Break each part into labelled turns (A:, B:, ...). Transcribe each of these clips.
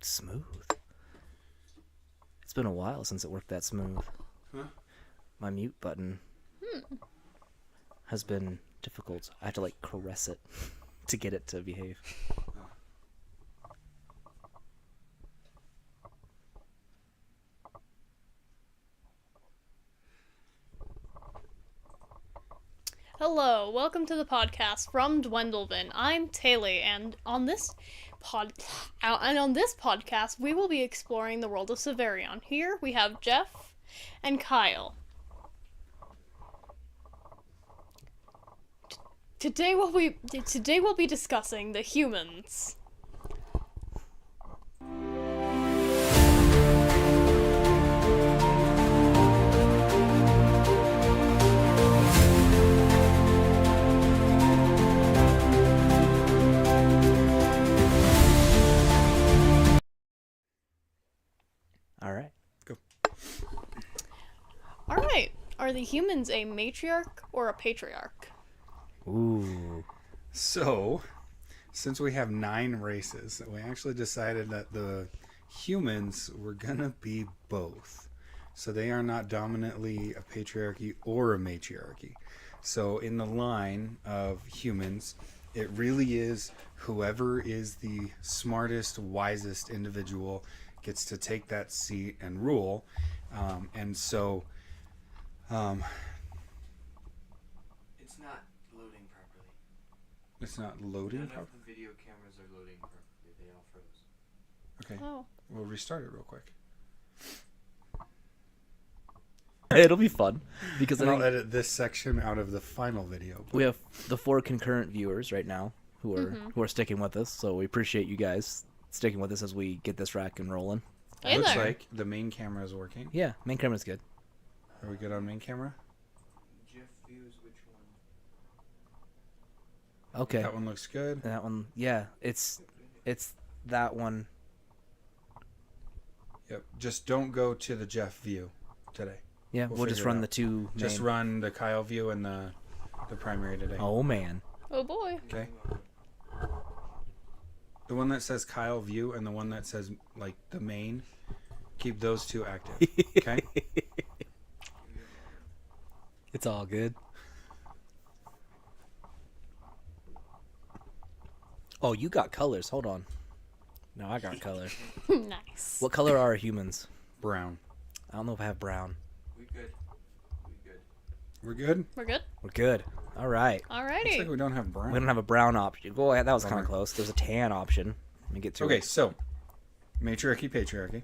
A: smooth. It's been a while since it worked that smooth.
B: Huh?
A: My mute button has been difficult. I had to like caress it to get it to behave.
C: Hello, welcome to the podcast from Dwendelvin. I'm Taylor, and on this podcast, we will be exploring the world of Severion. Here we have Jeff and Kyle. Today we'll be discussing the humans.
A: All right.
B: Go.
C: Alright, are the humans a matriarch or a patriarch?
A: Ooh.
B: So, since we have 9 races, we actually decided that the humans were gonna be both. So they are not dominantly a patriarchy or a matriarchy. So in the line of humans, it really is whoever is the smartest, wisest individual gets to take that seat and rule. And so
D: It's not loading properly.
B: it's not loading
D: None of
B: properly.
D: the video cameras are loading properly. They all froze.
B: Okay,
C: Oh.
B: we'll restart it real quick.
A: It'll be fun because I
B: And I'll
A: think
B: edit this section out of the final video.
A: we have the 4 concurrent viewers right now who are sticking with us. So we appreciate you guys sticking with us as we get this rack and rolling.
C: Hey
B: Looks
C: there.
B: like the main camera is working.
A: Yeah, main camera's good.
B: Are we good on main camera?
D: Jeff views which one?
A: Okay.
B: That one looks good.
A: That one, yeah, it's that one.
B: Yep. Just don't go to the Jeff view today.
A: Yeah,
B: We'll
A: we'll just
B: figure it
A: run
B: out.
A: the 2
B: Just
A: main.
B: run the Kyle view and the primary today.
A: Oh man.
C: Oh boy.
B: Okay. The one that says Kyle view and the one that says like the main, keep those 2 active. Okay.
A: It's all good. Oh, you got colors. Hold on. No, I got color.
C: Nice.
A: What color are humans?
B: Brown.
A: I don't know if I have brown.
D: We good. We good.
B: We're good.
C: We're good?
A: We're good. All right.
B: Looks
C: Alrighty.
B: like we don't have brown.
A: We don't have a brown option. Oh, yeah, that was kind
B: Bummer.
A: of close. There's a tan option. Let me get to
B: Okay,
A: it.
B: so matriarchy, patriarchy.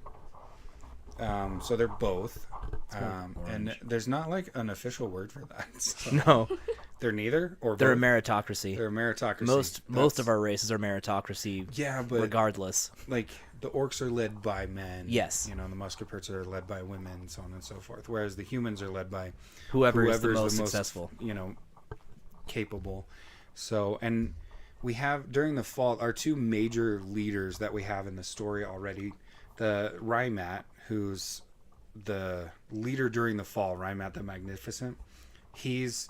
B: So they're both,
A: kind of
B: and
A: orange.
B: there's not like an official word for that. So
A: No,
B: they're neither, or
A: they're a
B: both.
A: meritocracy.
B: They're a meritocracy.
A: Most of our races are meritocracy,
B: Yeah, but
A: regardless.
B: like the orcs are led by men.
A: Yes.
B: You know, the muskeperts are led by women, so on and so forth. Whereas the humans are led by
A: Whoever is the
B: whoever's
A: most successful.
B: you know, capable. So, and we have during the fall our 2 major leaders that we have in the story already. The Rymat, who's the leader during the fall, Rymat the Magnificent. He's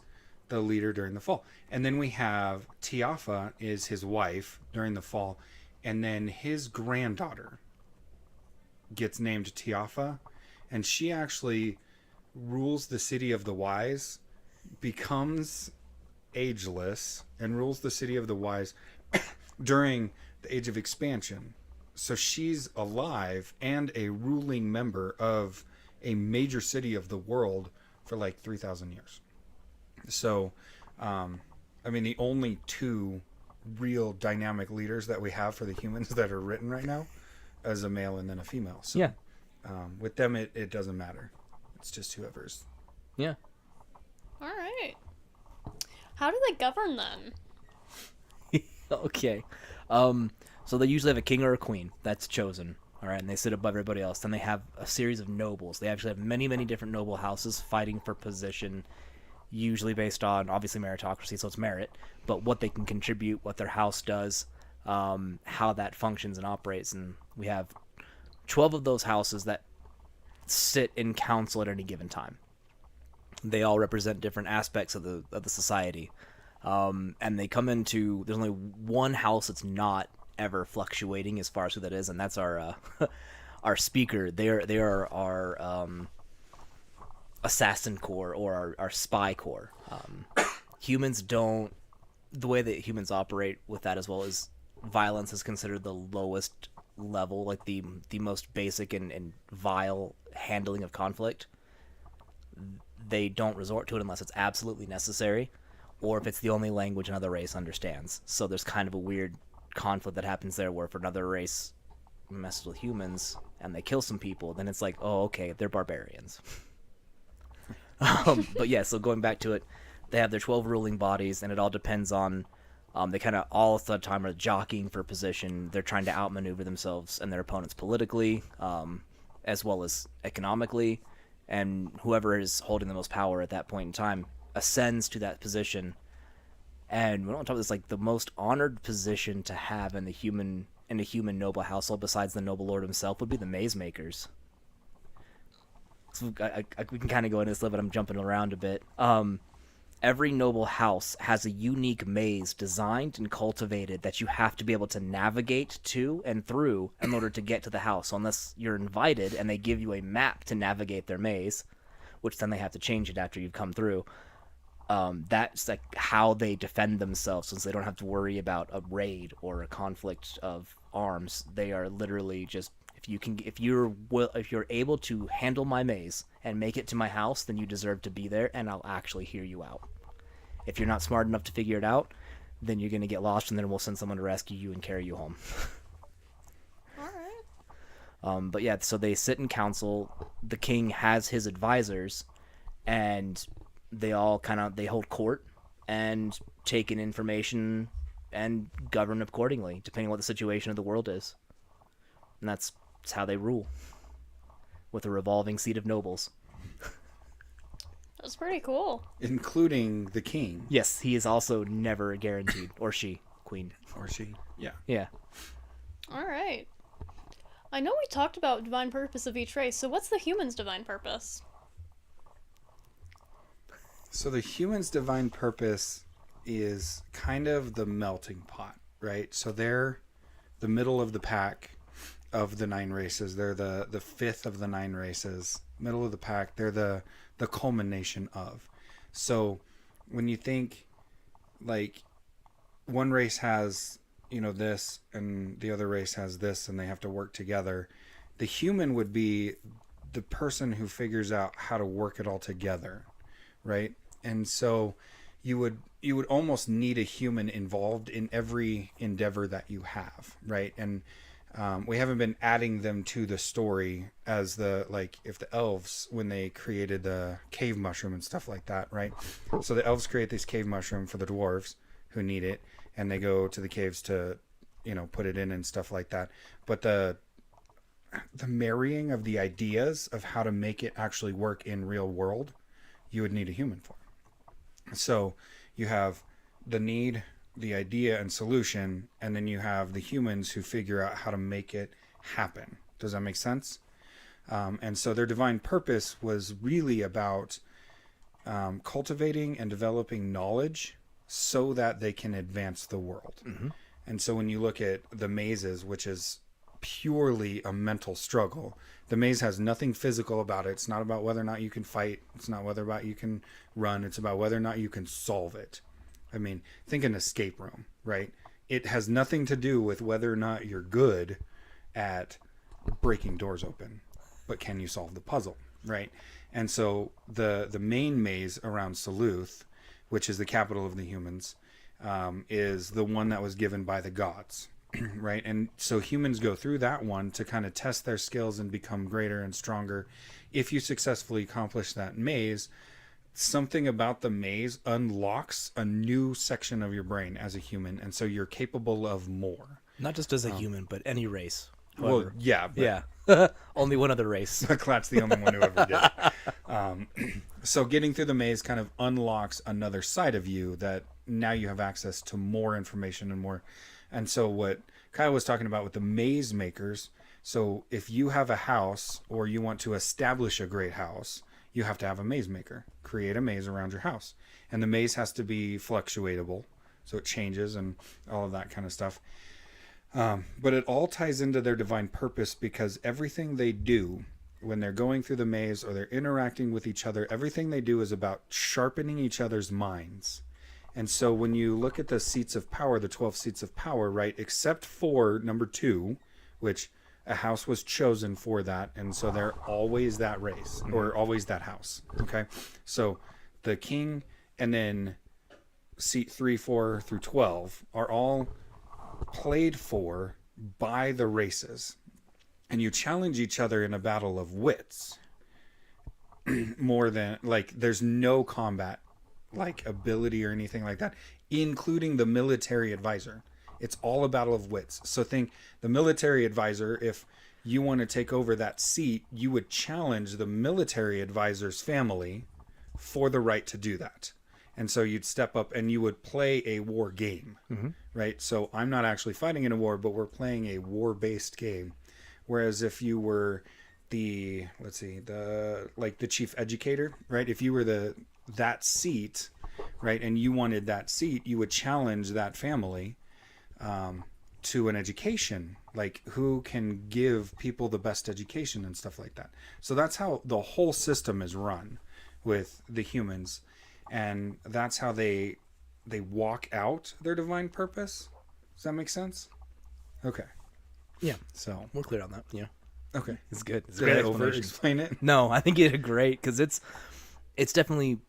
B: the leader during the fall. And then we have Tiafa is his wife during the fall. And then his granddaughter gets named Tiafa. And she actually rules the city of the wise, becomes ageless, and rules the city of the wise during the age of expansion. So she's alive and a ruling member of a major city of the world for like 3,000 years. So, I mean, the only 2 real dynamic leaders that we have for the humans that are written right now is a male and then a female. So,
A: Yeah.
B: with them, it doesn't matter. It's just whoever's.
A: Yeah.
C: Alright. How do they govern then?
A: Okay. So they usually have a king or a queen that's chosen. All right, and they sit above everybody else. Then they have a series of nobles. They actually have many, many different noble houses fighting for position, usually based on obviously meritocracy, so it's merit, but what they can contribute, what their house does, how that functions and operates. And we have 12 of those houses that sit in council at any given time. They all represent different aspects of the society. And they come into, there's only one house that's not ever fluctuating as far as who that is, and that's our our speaker. They are our assassin core, or our spy core. Humans don't. The way that humans operate with that as well is violence is considered the lowest level, like the most basic and vile handling of conflict. They don't resort to it unless it's absolutely necessary, or if it's the only language another race understands. So there's kind of a weird conflict that happens there, where if another race messes with humans and they kill some people, then it's like, oh, okay, they're barbarians. But yeah, so going back to it, they have their 12 ruling bodies, and it all depends on, they kind of all the time are jockeying for position. They're trying to outmaneuver themselves and their opponents politically, as well as economically, and whoever is holding the most power at that point in time ascends to that position. And we don't talk about this, like the most honored position to have in a human noble household, besides the noble lord himself, would be the maze makers. So we can kind of go into this a little bit. I'm jumping around a bit. Every noble house has a unique maze designed and cultivated that you have to be able to navigate to and through in order to get to the house. So unless you're invited and they give you a map to navigate their maze, which then they have to change it after you've come through, that's like how they defend themselves, since they don't have to worry about a raid or a conflict of arms. They are literally just, if you're able to handle my maze and make it to my house, then you deserve to be there, and I'll actually hear you out. If you're not smart enough to figure it out, then you're going to get lost, and then we'll send someone to rescue you and carry you home.
C: All right.
A: But yeah, so they sit in council. The king has his advisors, and they all they hold court and take in information and govern accordingly, depending on what the situation of the world is. And that's how they rule, with a revolving seat of nobles.
C: That's pretty cool.
B: Including the king.
A: Yes, he is also never guaranteed, or she, queen.
B: Or she. Yeah.
A: Yeah.
C: All right. I know we talked about divine purpose of each race, so what's the human's divine purpose?
B: So the human's divine purpose is kind of the melting pot, right? So they're the middle of the pack of the 9 races. They're the fifth of the 9 races. Middle of the pack. They're the culmination of. So when you think, like, one race has, this, and the other race has this, and they have to work together, the human would be the person who figures out how to work it all together, right? And so you would almost need a human involved in every endeavor that you have, right? And we haven't been adding them to the story as if the elves, when they created the cave mushroom and stuff like that, right? So the elves create this cave mushroom for the dwarves who need it, and they go to the caves to, put it in and stuff like that. But the marrying of the ideas of how to make it actually work in real world, you would need a human for. So you have the need, the idea and solution, and then you have the humans who figure out how to make it happen. Does that make sense? And so their divine purpose was really about cultivating and developing knowledge so that they can advance the world. Mm-hmm. And so when you look at the mazes, which is purely a mental struggle, the maze has nothing physical about it. It's not about whether or not you can fight. It's not whether or not you can run. It's about whether or not you can solve it. I mean, think an escape room, right? It has nothing to do with whether or not you're good at breaking doors open, but can you solve the puzzle, right? And so the main maze around Seleuth, which is the capital of the humans, is the one that was given by the gods, right? And so humans go through that one to kind of test their skills and become greater and stronger. If you successfully accomplish that maze, something about the maze unlocks a new section of your brain as a human, and so you're capable of more.
A: Not just as a human, but any race.
B: Well,
A: However.
B: yeah.
A: Yeah. Only one other race.
B: Clat's the only one who ever did. So getting through the maze kind of unlocks another side of you that now you have access to more information and more. And so what Kyle was talking about with the maze makers, so if you have a house or you want to establish a great house, you have to have a maze maker. Create a maze around your house. And the maze has to be fluctuatable, so it changes and all of that kind of stuff. But it all ties into their divine purpose because everything they do when they're going through the maze or they're interacting with each other, everything they do is about sharpening each other's minds. And so when you look at the seats of power, the 12 seats of power, right, except for number 2, which a house was chosen for that. And so they're always that race or always that house. Okay. So the king and then seat 3, 4 through 12 are all played for by the races. And you challenge each other in a battle of wits more than like there's no combat like ability or anything like that, including the military advisor. It's all a battle of wits. So think the military advisor, if you want to take over that seat, you would challenge the military advisor's family for the right to do that. And so you'd step up and you would play a war game, right? So I'm not actually fighting in a war, but we're playing a war-based game. Whereas if you were the chief educator, right? If you were that seat, right, and you wanted that seat, you would challenge that family to an education, like who can give people the best education and stuff like that. So that's how the whole system is run with the humans, and that's how they walk out their divine purpose. Does that make sense? Okay.
A: Yeah,
B: So
A: we're clear on that. Yeah,
B: okay.
A: it's good. It's a
B: Did
A: great
B: I
A: explanation.
B: over-explain it?
A: No, I think you did great because it's definitely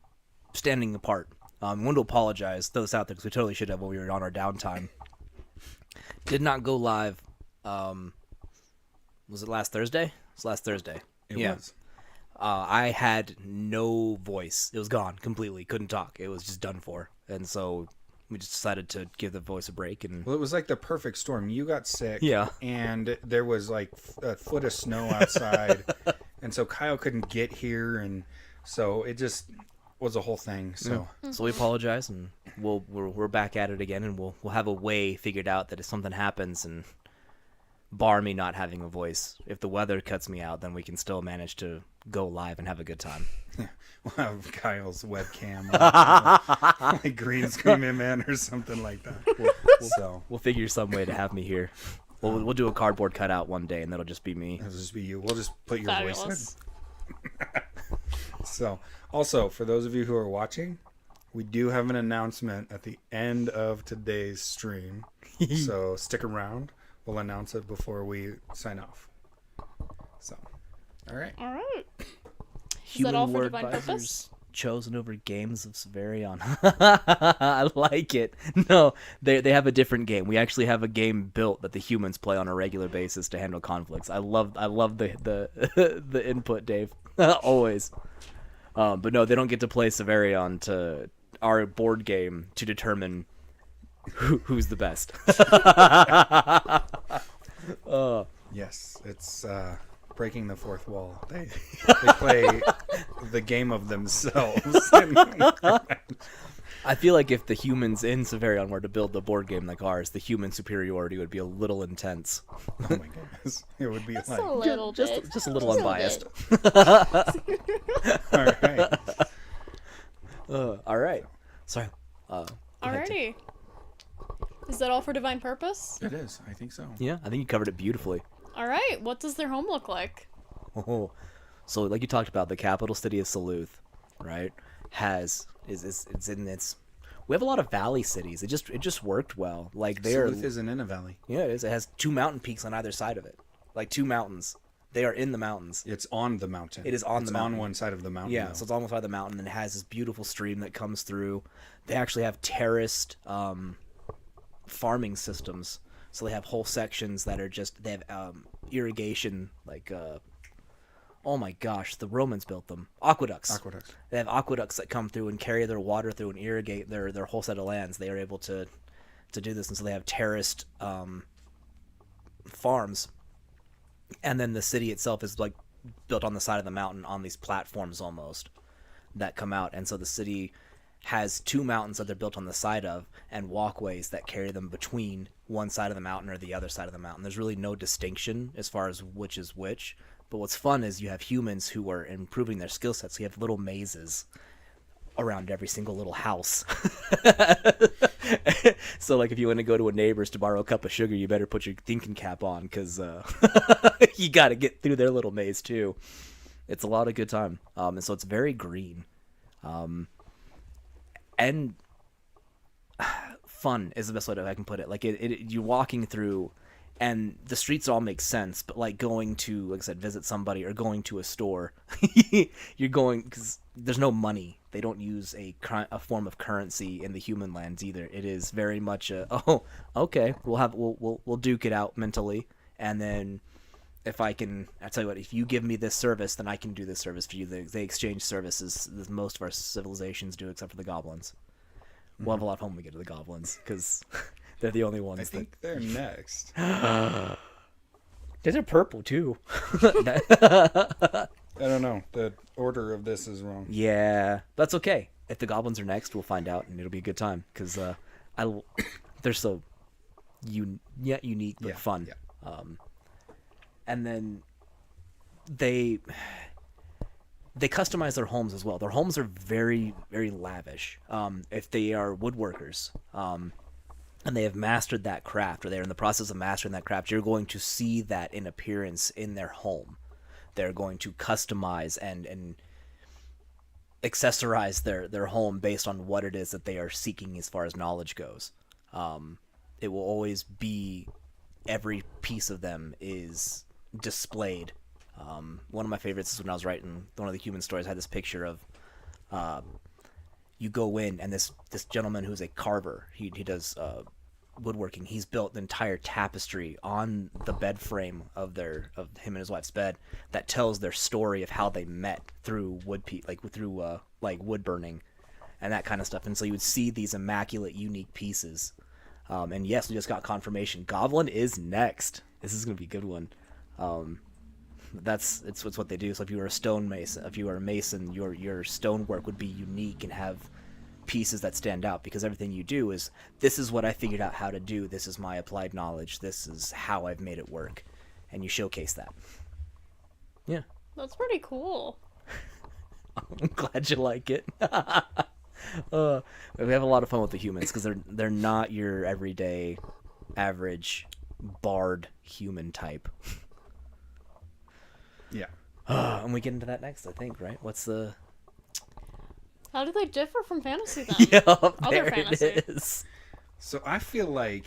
A: standing apart. I want to apologize to those out there because we totally should have when we were on our downtime. Did not go live. Was it last Thursday? It was last Thursday.
B: It
A: Yeah.
B: was.
A: I had no voice. It was gone completely. Couldn't talk. It was just done for. And so we just decided to give the voice a break. And
B: Well, it was like the perfect storm. You got sick.
A: Yeah.
B: And there was like a foot of snow outside. And so Kyle couldn't get here. And so it just was a whole thing. So
A: so we apologize, and we're back at it again, and we'll have a way figured out that if something happens, and bar me not having a voice, if the weather cuts me out, then we can still manage to go live and have a good time.
B: we'll have Kyle's webcam like green screen him in or something like that. So
A: We'll figure some way to have me here. We'll do a cardboard cutout one day, and that'll just be me.
B: it'll just be you. We'll just put your voice
C: Fabulous.
B: in. So also for those of you who are watching, we do have an announcement at the end of today's stream. So stick around. We'll announce it before we sign off. So, all right.
C: All right.
A: Human
C: all for
A: word
C: Divine
A: advisors
C: Purpose?
A: chosen over games of Severion. I like it. No, they have a different game. We actually have a game built that the humans play on a regular basis to handle conflicts. I love the the input, Dave. Always. But no, they don't get to play Severion to our board game to determine who's the best.
B: Yes, it's breaking the fourth wall. They play the game of themselves.
A: I feel like if the humans in Severion were to build the board game like ours, the human superiority would be a little intense.
B: Oh my goodness, it would be
C: Just
B: like
C: a little bit.
A: Just a little unbiased.
B: all right.
A: All right. Sorry. Go ahead, Tim.
C: Alrighty. Is that all for Divine Purpose?
B: It is. I think so.
A: Yeah, I think you covered it beautifully.
C: All right. What does their home look like?
A: Oh, so like you talked about, the capital city of Saluth, right? It's in its. We have a lot of valley cities. It just worked well. Like they are.
B: Duluth isn't in a valley.
A: Yeah, it is. It has 2 mountain peaks on either side of it, like 2 mountains. They are in the mountains.
B: It's on the mountain.
A: It is on the mountain.
B: on one side of the mountain.
A: Yeah,
B: though.
A: so it's on the side of the mountain, and it has this beautiful stream that comes through. They actually have terraced farming systems. So they have whole sections that are just, they have irrigation, like, oh my gosh, the Romans built them. Aqueducts.
B: Aqueducts.
A: They have aqueducts that come through and carry their water through and irrigate their whole set of lands. They are able to do this, and so they have terraced farms. And then the city itself is like built on the side of the mountain on these platforms almost that come out. And so the city has 2 mountains that they're built on the side of, and walkways that carry them between one side of the mountain or the other side of the mountain. There's really no distinction as far as which is which. But what's fun is you have humans who are improving their skill sets. So you have little mazes around every single little house. So like if you want to go to a neighbor's to borrow a cup of sugar, you better put your thinking cap on because you got to get through their little maze too. It's a lot of good time, and so it's very green, and fun is the best way I can put it. Like you're walking through, and the streets all make sense, but like going to, like I said, visit somebody or going to a store, you're going because there's no money. They don't use a form of currency in the human lands either. It is very much oh, okay, we'll duke it out mentally, and then if I tell you what, if you give me this service, then I can do this service for you. They exchange services, as most of our civilizations do, except for the goblins. We'll have a lot of fun when we get to the goblins because they're the only ones.
B: I think they're next.
A: They're purple too.
B: I don't know. The order of this is wrong.
A: Yeah, that's okay. If the goblins are next, we'll find out, and it'll be a good time because they're so unique but fun.
B: Yeah.
A: And then they customize their homes as well. Their homes are very, very lavish. If they are woodworkers, and they have mastered that craft, or they're in the process of mastering that craft, you're going to see that in appearance in their home. They're going to customize and accessorize their home based on what it is that they are seeking as far as knowledge goes. It will always be, every piece of them is displayed. One of my favorites is when I was writing one of the human stories. I had this picture of you go in, and this gentleman who's a carver, he does woodworking. He's built an entire tapestry on the bed frame of him and his wife's bed that tells their story of how they met through wood burning and that kind of stuff. And so you would see these immaculate, unique pieces. And yes, we just got confirmation. Goblin is next. This is gonna be a good one. It's what they do. So if you were a mason, your stonework would be unique and have pieces that stand out, because everything you do is, this is what I figured out how to do. This is my applied knowledge. This is how I've made it work, and you showcase that. Yeah,
C: That's pretty cool.
A: I'm glad you like it. We have a lot of fun with the humans because they're not your everyday, average, bard human type.
B: Yeah.
A: And we get into that next, I think, right? What's the...
C: How do they differ from fantasy then?
A: Yeah,
C: Other
A: there
C: fantasy.
A: it is.
B: So I feel like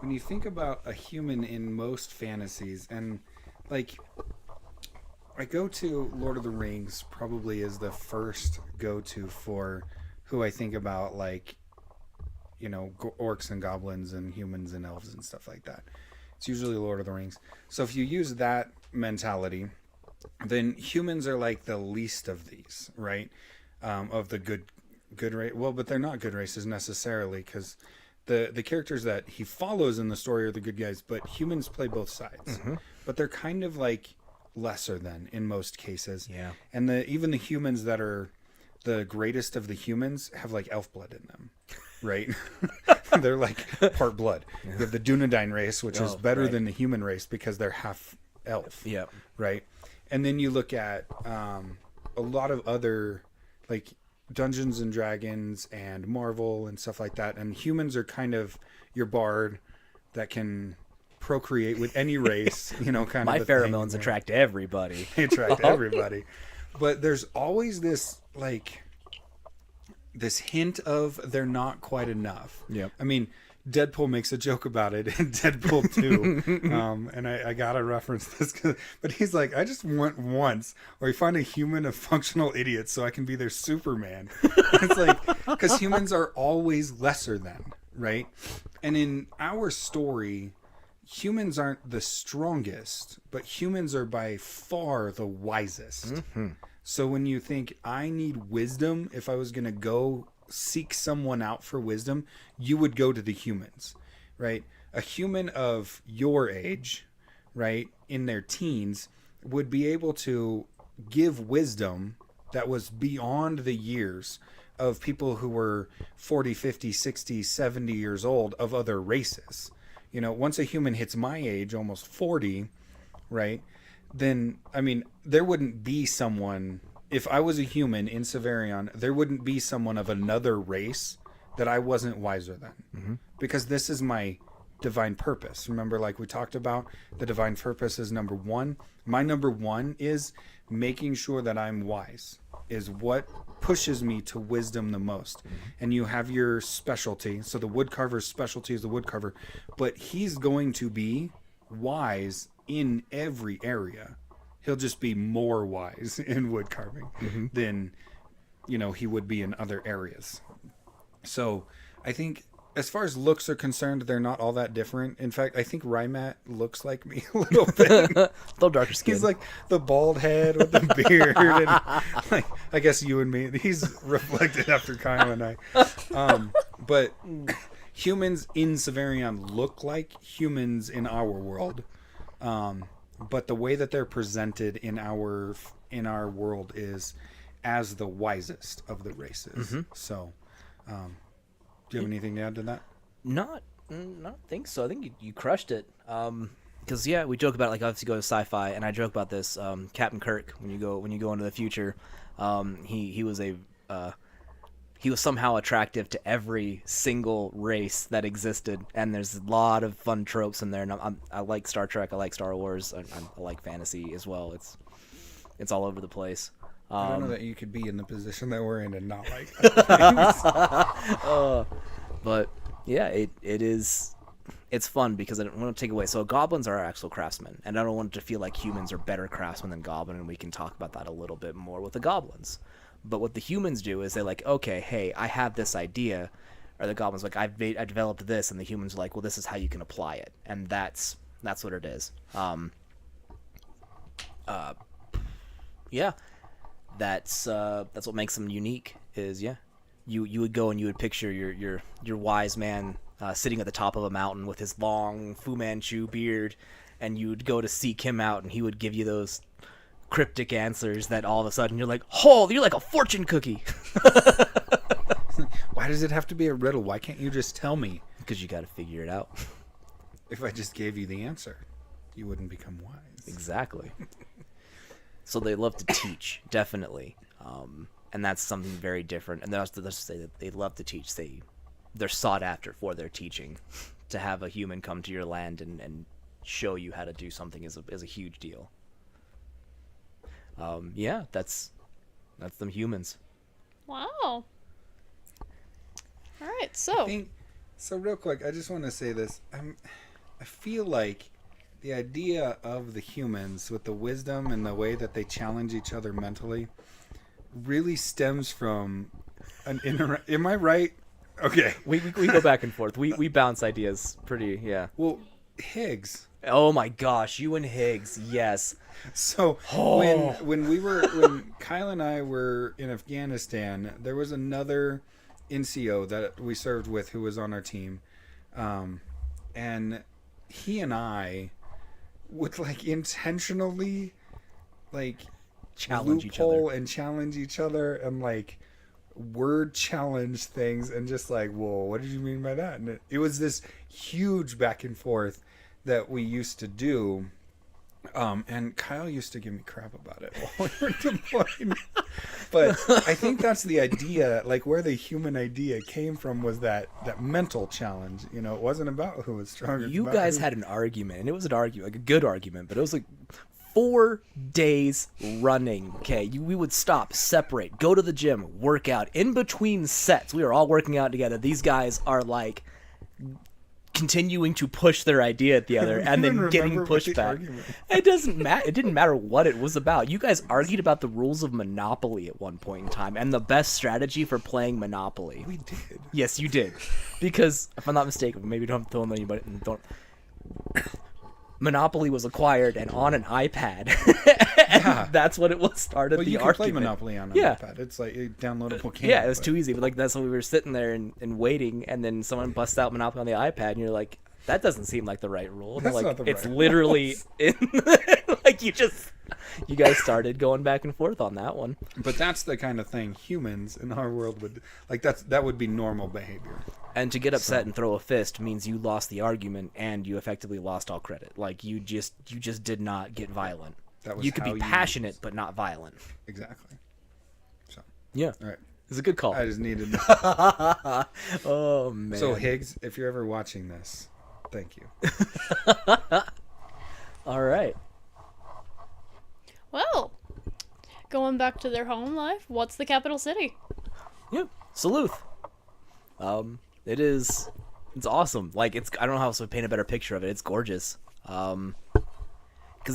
B: when you think about a human in most fantasies, and like I go to Lord of the Rings probably is the first go-to for who I think about, like, you know, orcs and goblins and humans and elves and stuff like that. It's usually Lord of the Rings. So if you use that mentality, then humans are like the least of these, right? Of the good race. Well, but they're not good races necessarily, because the characters that he follows in the story are the good guys, but humans play both sides. Mm-hmm. But they're kind of like lesser than in most cases.
A: Yeah.
B: And even the humans that are the greatest of the humans have like elf blood in them, right? They're like part blood. You have the Dunedain race, which is better than the human race because they're half elf.
A: Yeah.
B: Right. And then you look at a lot of other, like, Dungeons and Dragons and Marvel and stuff like that, and humans are kind of your bard that can procreate with any race, you know, kind
A: My
B: of.
A: pheromones attract everybody.
B: They attract everybody. But there's always this, like, this hint of they're not quite enough.
A: Yeah.
B: I mean, Deadpool makes a joke about it in Deadpool 2. And I gotta reference this, but he's like, I just want once where you find a human of functional idiots so I can be their Superman. It's like, because humans are always lesser than, right? And in our story, humans aren't the strongest, but humans are by far the wisest. Mm-hmm. So when you think, I need wisdom, if I was going to go seek someone out for wisdom, you would go to the humans, right? A human of your age, right, in their teens, would be able to give wisdom that was beyond the years of people who were 40, 50, 60, 70 years old of other races. You know, once a human hits my age, almost 40, right, then, I mean, there wouldn't be someone... If I was a human in Severion, there wouldn't be someone of another race that I wasn't wiser then, because this is my divine purpose. Remember, like we talked about, the divine purpose is number one. My number one is making sure that I'm wise, is what pushes me to wisdom the most. And you have your specialty. So the woodcarver's specialty is the woodcarver, but he's going to be wise in every area. He'll just be more wise in wood carving than, he would be in other areas. So I think as far as looks are concerned, they're not all that different. In fact, I think Rymat looks like me a little bit.
A: A little darker skin.
B: He's like the bald head with the beard. And like, I guess you and me. He's reflected after Kyle and I. But humans in Severian look like humans in our world. But the way that they're presented in our world is as the wisest of the races. So, do you have anything to add to that?
A: I don't think so. I think you crushed it. Because we joke about, like, obviously go to sci-fi, and I joke about this. Captain Kirk, when you go into the future, he was somehow attractive to every single race that existed, and there's a lot of fun tropes in there. And I like Star Trek, I like Star Wars, I like fantasy as well. It's all over the place.
B: I don't know that you could be in the position that we're in and not like that.
A: But yeah, it's fun because I don't want to take away. So goblins are actual craftsmen, and I don't want it to feel like humans are better craftsmen than goblin, and we can talk about that a little bit more with the goblins. But what the humans do is they're like, okay, hey, I have this idea, or the goblins like, I developed this, and the humans are like, well, this is how you can apply it, and that's what it is. That's what makes them unique. Is you would go and you would picture your wise man sitting at the top of a mountain with his long Fu Manchu beard, and you would go to seek him out, and he would give you those cryptic answers that all of a sudden you're like, oh, you're like a fortune cookie.
B: Why does it have to be a riddle? Why can't you just tell me?
A: Because you got to figure it out.
B: If I just gave you the answer, you wouldn't become wise.
A: Exactly. So they love to teach, definitely, and that's something very different. And let's just say that they love to teach. They're sought after for their teaching. To have a human come to your land and show you how to do something is a huge deal. That's them humans.
C: Wow. All right, so
B: real quick, I just want to say this. I feel like the idea of the humans with the wisdom and the way that they challenge each other mentally really stems from an am I right? Okay.
A: We go back and forth. We bounce ideas pretty, yeah.
B: Well, Higgs.
A: Oh my gosh, you and Higgs, yes.
B: So when Kyle and I were in Afghanistan, there was another NCO that we served with who was on our team, and he and I would like intentionally like
A: Challenge each other.
B: and challenge each other and like word challenge things and just like, whoa, what did you mean by that? And it was this huge back and forth that we used to do. And Kyle used to give me crap about it while we were deploying. But I think that's the idea, like where the human idea came from was that mental challenge. It wasn't about who was stronger.
A: You guys had an argument, and it was an argument, like a good argument, but it was like 4 days running. Okay, we would stop, separate, go to the gym, work out. In between sets, we were all working out together. These guys are like continuing to push their idea at the other and then getting pushed back. It doesn't matter. It didn't matter what it was about. You guys argued about the rules of Monopoly at one point in time and the best strategy for playing Monopoly.
B: We did.
A: Yes, you did. Because if I'm not mistaken, maybe don't anybody Monopoly was acquired and on an iPad. And that's what it was started
B: well,
A: the
B: you can
A: argument.
B: play Monopoly on an iPad. It's like a downloadable game.
A: Yeah, it was too easy. But like that's when we were sitting there and waiting, and then someone busts out Monopoly on the iPad, and you're like, that doesn't seem like the right rule. And
B: That's
A: like,
B: not the
A: it's
B: right
A: literally in like you guys started going back and forth on that one.
B: But that's the kind of thing humans in our world would like. That would be normal behavior.
A: And to get upset and throw a fist means you lost the argument and you effectively lost all credit. Like you just did not get violent.
B: That was
A: you could
B: how
A: be
B: you-
A: passionate but not violent.
B: Exactly. So
A: Yeah.
B: all right.
A: It's a good call.
B: I just needed.
A: Oh man.
B: So Higgs, if you're ever watching this, thank you.
A: All right.
C: Well, going back to their home life, what's the capital city?
A: Yeah, Saleuth. It is. It's awesome. Like I don't know how else to paint a better picture of it. It's gorgeous. Because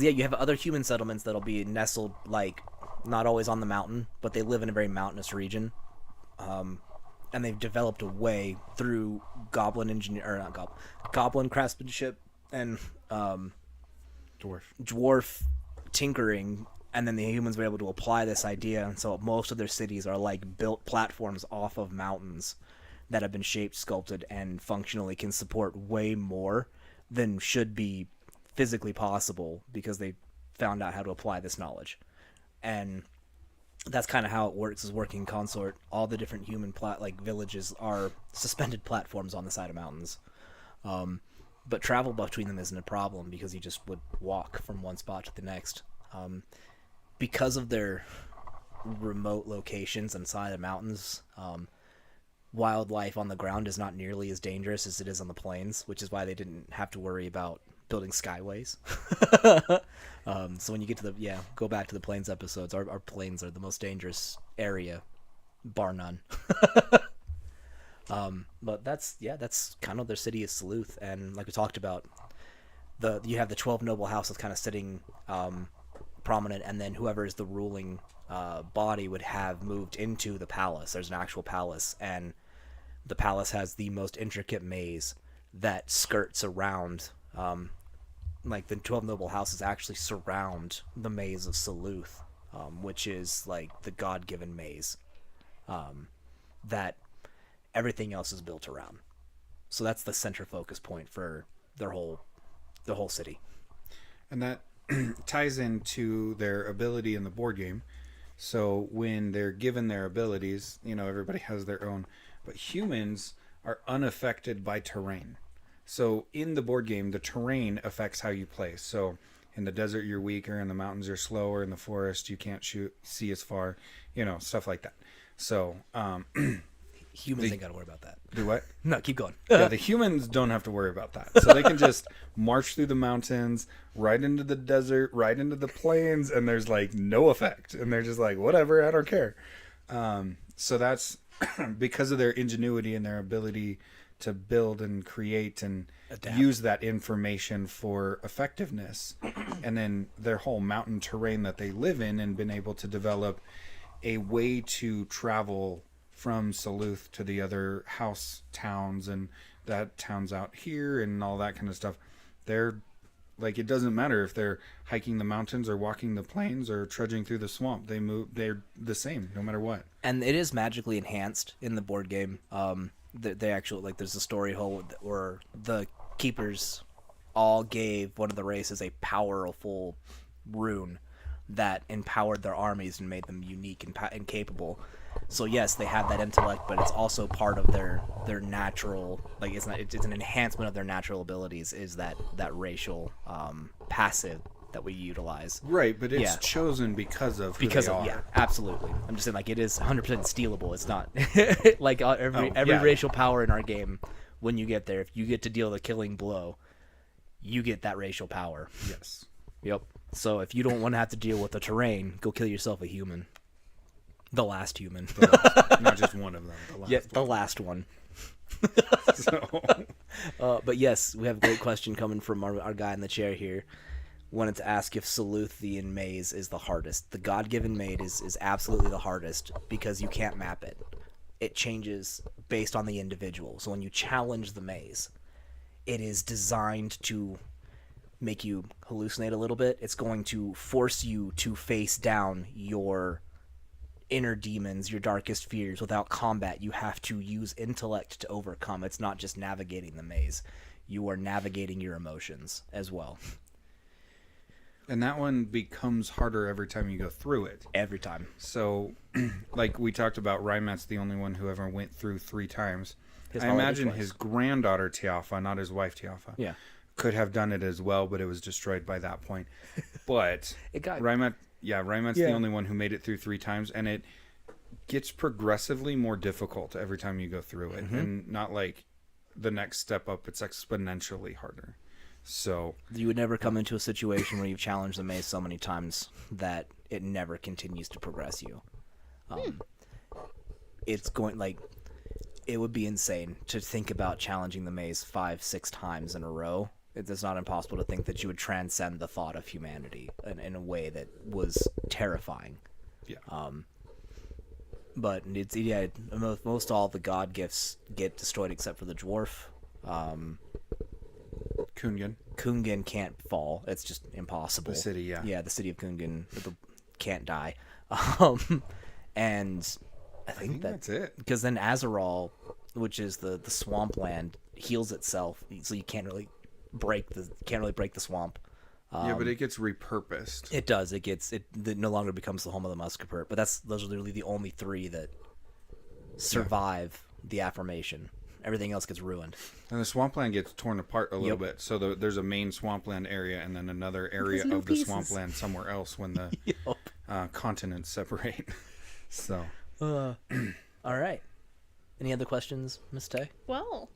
A: yeah, you have other human settlements that'll be nestled, like not always on the mountain, but they live in a very mountainous region. And they've developed a way through goblin craftsmanship and dwarf tinkering, and then the humans were able to apply this idea, and so most of their cities are like built platforms off of mountains that have been shaped, sculpted, and functionally can support way more than should be physically possible because they found out how to apply this knowledge. And that's kind of how it works, is working consort. All the different human villages are suspended platforms on the side of mountains. But travel between them isn't a problem because you just would walk from one spot to the next. Because of their remote locations inside the mountains, wildlife on the ground is not nearly as dangerous as it is on the plains, which is why they didn't have to worry about building skyways. So when you get to go back to the plains episodes, our plains are the most dangerous area, bar none. But that's kind of their city is Saleuth, and like we talked about, you have the 12 noble houses kind of sitting prominent, and then whoever is the ruling body would have moved into the palace. There's an actual palace, and the palace has the most intricate maze that skirts around. Like the 12 noble houses actually surround the maze of Saleuth, which is like the God-given maze that everything else is built around. So that's the center focus point for the whole city.
B: And that ties into their ability in the board game. So when they're given their abilities, everybody has their own, but humans are unaffected by terrain. So in the board game, the terrain affects how you play. So in the desert, you're weaker. In the mountains, you're slower. In the forest, you can't see as far. Stuff like that. So
A: humans ain't got to worry about that.
B: Do what?
A: No, keep going.
B: Yeah, the humans don't have to worry about that. So they can just march through the mountains, right into the desert, right into the plains, and there's like no effect. And they're just like, whatever, I don't care. So that's because of their ingenuity and their ability to build and create and
A: adapt.
B: Use that information for effectiveness. And then their whole mountain terrain that they live in, and been able to develop a way to travel from Saleuth to the other house towns, and that town's out here and all that kind of stuff. They're like, it doesn't matter if they're hiking the mountains or walking the plains or trudging through the swamp. They're the same no matter what. And
A: it is magically enhanced in the board game. They actually, there's a story where the keepers all gave one of the races a powerful rune that empowered their armies and made them unique and capable. So yes, they have that intellect, but it's also part of their natural, it's an enhancement of their natural abilities, is that racial passive that we utilize.
B: Right, but it's chosen because of who they are.
A: Yeah, absolutely. I'm just saying, it is 100% stealable. It's not every racial power in our game. When you get there, if you get to deal the killing blow, you get that racial power.
B: Yes.
A: Yep. So if you don't want to have to deal with the terrain, go kill yourself a human. The last human.
B: Not just one of them.
A: The last one.
B: So.
A: But yes, we have a great question coming from our guy in the chair here. Wanted to ask if Saleuthian maze is the hardest. The God-given maze is absolutely the hardest because you can't map it. It changes based on the individual. So when you challenge the maze, it is designed to make you hallucinate a little bit. It's going to force you to face down your inner demons, your darkest fears. Without combat, you have to use intellect to overcome. It's not just navigating the maze. You are navigating your emotions as well.
B: And that one becomes harder every time you go through it.
A: Every time.
B: So, like we talked about, Rymat's the only one who ever went through 3 times. I imagine his granddaughter, Tiafa, not his wife, Tiafa, could have done it as well, but it was destroyed by that point. But Rymat's the only one who made it through 3 times, and gets progressively more difficult every time you go through it, and not like the next step up. It's exponentially harder. So
A: You would never come into a situation where you've challenged the maze so many times that it never continues to progress you. It's going like it would be insane to think about challenging the maze 5-6 times in a row. It's not impossible to think that you would transcend the thought of humanity in a way that was terrifying.
B: yeah,
A: But it's most all the god gifts get destroyed except for the dwarf.
B: Kungan.
A: Kungan can't fall. It's just impossible.
B: The city, yeah.
A: Yeah, the city of Kungan can't die. And I think
B: That's it.
A: because then Azeral, which is the swampland, heals itself, so you can't really break the swamp.
B: Yeah, but it gets repurposed.
A: It does. It no longer becomes the home of the Muscapert. But those are literally the only 3 that survive the affirmation. Everything else gets ruined.
B: And the swampland gets torn apart a little
A: Yep.
B: bit. So there's a main swampland area and then another area
C: There's no
B: of the
C: pieces.
B: swampland somewhere else when the continents separate. So
A: All right. Any other questions, Miss Tay?
C: Well,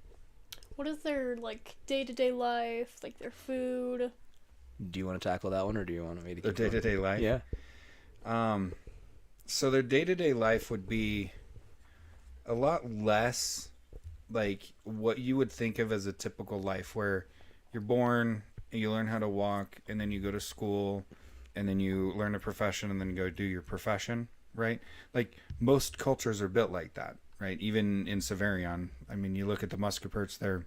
C: what is their like day-to-day life, like their food?
A: Do you want to tackle that one, or do you want me to
B: their
A: keep going?
B: day-to-day life.
A: Yeah.
B: So their day-to-day life would be a lot less like what you would think of as a typical life, where you're born and you learn how to walk, and then you go to school, and then you learn a profession, and then you go do your profession, right? Like most cultures are built like that, right? Even in Severion, I mean, you look at the Muscaperts, they're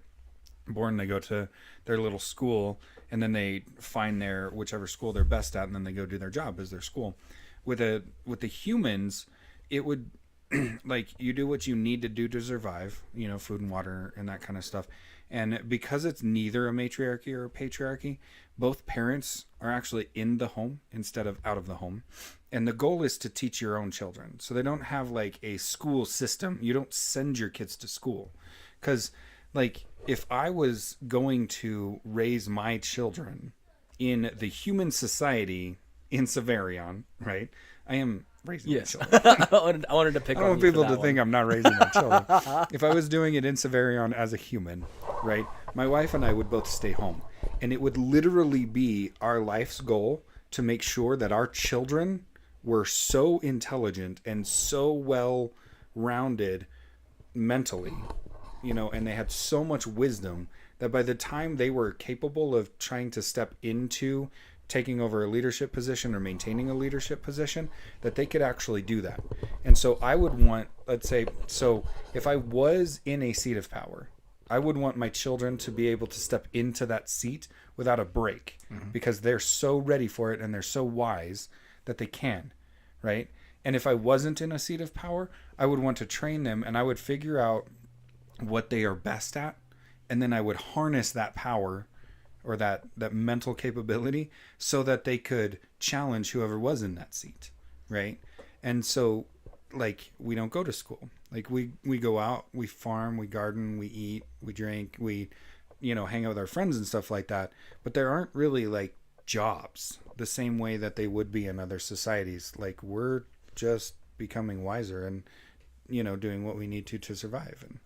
B: born, they go to their little school, and then they find their whichever school they're best at, and then they go do their job as their school. With the humans, it would like you do what you need to do to survive, food and water and that kind of stuff. And because it's neither a matriarchy or a patriarchy, both parents are actually in the home instead of out of the home. And the goal is to teach your own children. So they don't have like a school system. You don't send your kids to school. Because like if I was going to raise my children in the human society in Severion, right? I am raising my children.
A: I wanted to pick
B: I
A: on
B: don't want
A: you for
B: people
A: that
B: to think I'm not raising my children. If I was doing it in Severion as a human, right, my wife and I would both stay home. And it would literally be our life's goal to make sure that our children were so intelligent and so well rounded mentally, and they had so much wisdom that by the time they were capable of trying to step into taking over a leadership position or maintaining a leadership position, that they could actually do that. And so I would want, let's say, so if I was in a seat of power, I would want my children to be able to step into that seat without a break, because they're so ready for it and they're so wise that they can, right? And if I wasn't in a seat of power, I would want to train them, and I would figure out what they are best at, and then I would harness that power or that mental capability so that they could challenge whoever was in that seat, right? And so, like, we don't go to school. Like, we go out, we farm, we garden, we eat, we drink, we, hang out with our friends and stuff like that. But there aren't really, like, jobs the same way that they would be in other societies. Like, we're just becoming wiser and, doing what we need to survive. And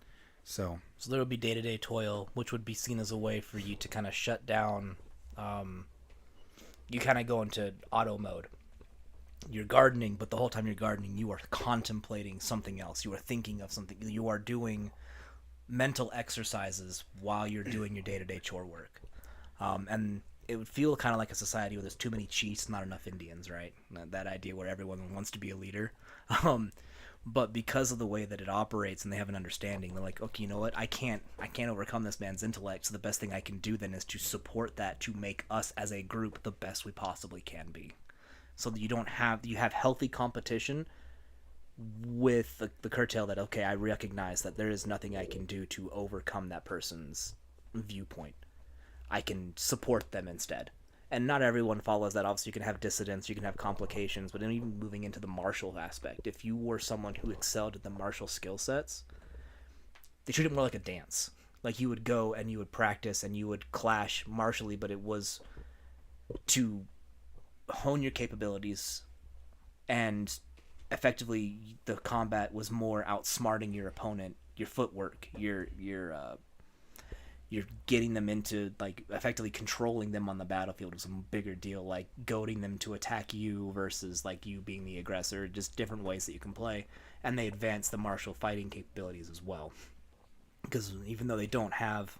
B: so
A: there would be day-to-day toil, which would be seen as a way for you to kind of shut down. You kind of go into auto mode. You're gardening, but the whole time you're gardening, you are contemplating something else. You are thinking of something. You are doing mental exercises while you're doing your day-to-day chore work. And it would feel kind of like a society where there's too many chiefs, not enough Indians, right? That idea where everyone wants to be a leader. But because of the way that it operates and they have an understanding, they're like, okay, you know what? I can't overcome this man's intellect. So the best thing I can do then is to support that to make us as a group the best we possibly can be. So that you have healthy competition with the curtail that, okay, I recognize that there is nothing I can do to overcome that person's viewpoint. I can support them instead. And not everyone follows that. Obviously, you can have dissidents, you can have complications, but then even moving into the martial aspect, if you were someone who excelled at the martial skill sets, they treat it more like a dance. Like, you would go and you would practice and you would clash martially, but it was to hone your capabilities and effectively the combat was more outsmarting your opponent, your footwork, you're getting them into, like, effectively controlling them on the battlefield was a bigger deal, like goading them to attack you versus like you being the aggressor, just different ways that you can play. And they advance the martial fighting capabilities as well, because even though they don't have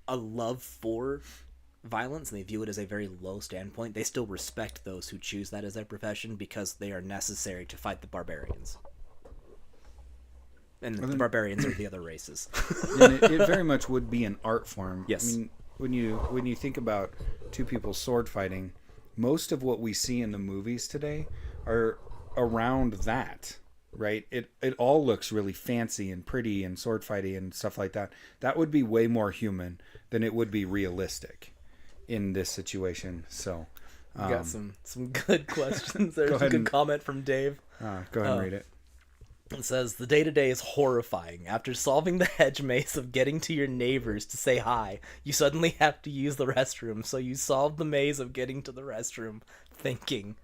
A: a love for violence and they view it as a very low standpoint, they still respect those who choose that as their profession because they are necessary to fight the barbarians. And the barbarians are the other races.
B: And it very much would be an art form.
A: Yes.
B: I mean, when you think about two people sword fighting, most of what we see in the movies today are around that, right? It all looks really fancy and pretty and sword fighting and stuff like that. That would be way more human than it would be realistic in this situation. So,
A: We got some good questions. There's a
B: ahead
A: good
B: and-
A: comment from Dave.
B: go ahead and read it.
A: It says, the day-to-day is horrifying. After solving the hedge maze of getting to your neighbors to say hi, you suddenly have to use the restroom, so you solve the maze of getting to the restroom, thinking.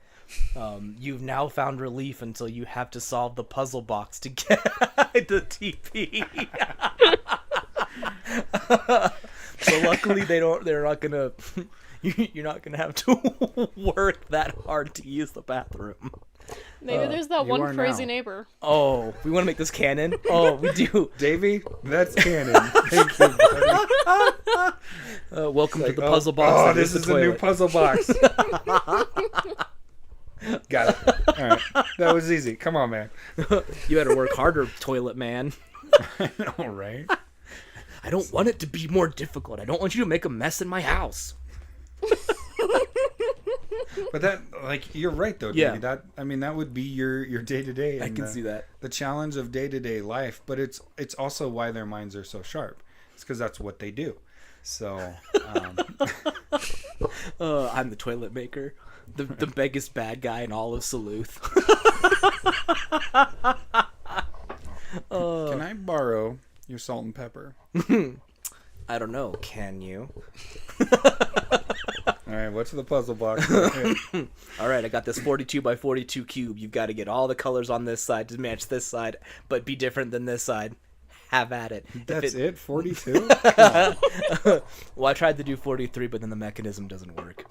A: You've now found relief until you have to solve the puzzle box to get the TP. So luckily they're not gonna, you're not gonna have to work that hard to use the bathroom.
C: Maybe there's that
B: you
C: one
B: are
C: crazy
B: now.
C: neighbor.
A: Oh, we want to make this canon? Oh, we do.
B: Davey, that's canon. Thank you, buddy.
A: Welcome to
B: Like,
A: the puzzle box.
B: Oh,
A: that
B: this
A: the
B: is a new
A: toilet.
B: puzzle box. Got it. All right. That was easy. Come on, man.
A: You had to work harder, toilet man.
B: All right.
A: I don't want it to be more difficult. I don't want you to make a mess in my house.
B: But that, like, you're right though.
A: Yeah.
B: Davey. That would be your day to day.
A: I can see that.
B: The challenge of day to day life, but it's also why their minds are so sharp. It's because that's what they do. So,
A: I'm the toilet maker. The biggest bad guy in all of Saleuth.
B: can I borrow your salt and pepper?
A: I don't know. Can you?
B: All right. What's the puzzle box?
A: All right, I got this 42 by 42 cube. You've got to get all the colors on this side to match this side, but be different than this side. Have at it.
B: That's it. 42.
A: Well, I tried to do 43, but then the mechanism doesn't work.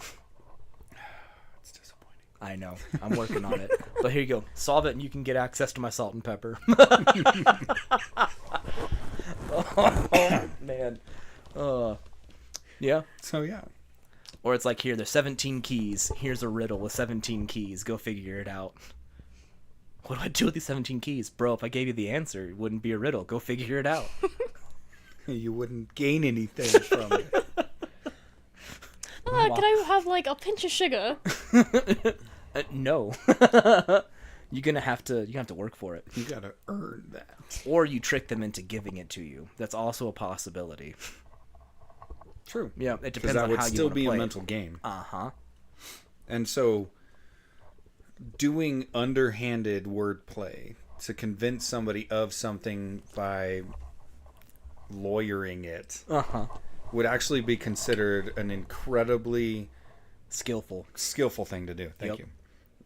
B: It's disappointing.
A: I know. I'm working on it. But here you go. Solve it and you can get access to my salt and pepper. Oh, man. Yeah.
B: So yeah.
A: Or it's like, here, there's 17 keys. Here's a riddle with 17 keys. Go figure it out. What do I do with these 17 keys? Bro, if I gave you the answer, it wouldn't be a riddle. Go figure it out.
B: You wouldn't gain anything from it.
C: Can I have like a pinch of sugar?
A: No. You're gonna have to work for it.
B: You gotta earn that.
A: Or you trick them into giving it to you. That's also a possibility.
B: True.
A: Yeah, it
B: Because
A: depends
B: that
A: on
B: would
A: how you
B: still
A: want to
B: be a
A: play
B: mental game.
A: Uh-huh.
B: And so, doing underhanded wordplay to convince somebody of something by lawyering it
A: Uh-huh.
B: would actually be considered an incredibly
A: Skillful.
B: skillful thing to do. Thank
A: Yep.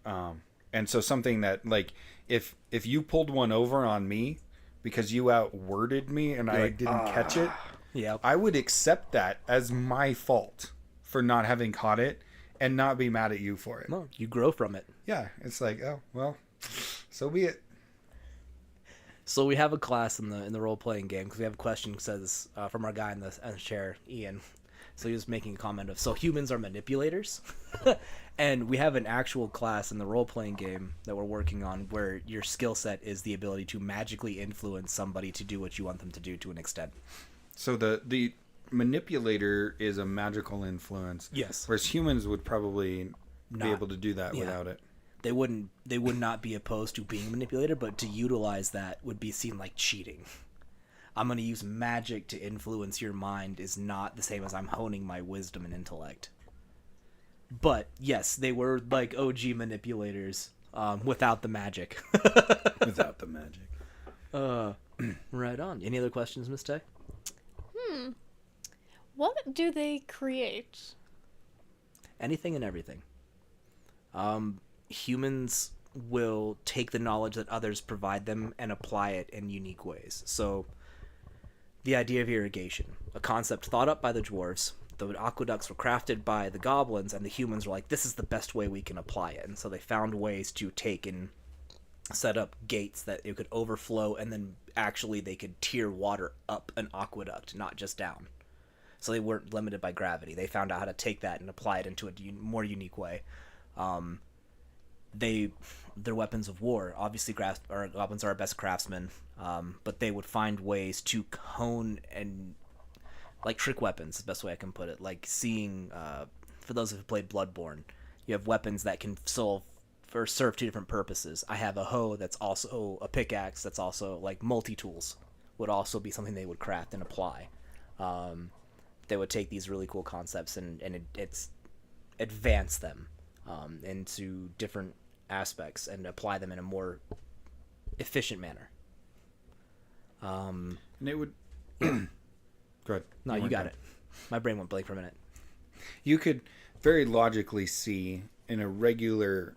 B: you. And so something that, like, if you pulled one over on me because you outworded me and I
A: like,
B: didn't catch it,
A: Yeah.
B: I would accept that as my fault for not having caught it and not be mad at you for it.
A: No, you grow from it.
B: Yeah, it's like, oh, well, so be it.
A: So we have a class in the role playing game because we have a question that says from our guy in the chair, Ian. So he was making a comment of, so humans are manipulators, and we have an actual class in the role playing game that we're working on where your skill set is the ability to magically influence somebody to do what you want them to do to an extent.
B: So the manipulator is a magical influence.
A: Yes.
B: Whereas humans would probably be
A: Not-
B: able to do that
A: yeah.
B: without it.
A: They would not be opposed to being a manipulator, but to utilize that would be seen like cheating. I'm going to use magic to influence your mind is not the same as I'm honing my wisdom and intellect. But yes, they were like OG manipulators without the magic.
B: Without the magic.
A: Right on. Any other questions, Miss Tay?
C: What do they create?
A: Anything and everything. Humans will take the knowledge that others provide them and apply it in unique ways. So the idea of irrigation, a concept thought up by the dwarves. The aqueducts were crafted by the goblins, and the humans were like, this is the best way we can apply it. And so they found ways to take and set up gates that it could overflow, and then actually they could tier water up an aqueduct, not just down. So they weren't limited by gravity. They found out how to take that and apply it into a more unique way. Their weapons of war, obviously goblins are our best craftsmen, but they would find ways to hone and like trick weapons is the best way I can put it. Like seeing, for those who played Bloodborne, you have weapons that can serve two different purposes. I have a hoe that's also a pickaxe that's also like multi-tools would also be something they would craft and apply. They would take these really cool concepts and it's advance them into different aspects and apply them in a more efficient manner.
B: And it would. Go ahead.
A: No, you got it. My brain went blank for a minute.
B: You could very logically see in a regular,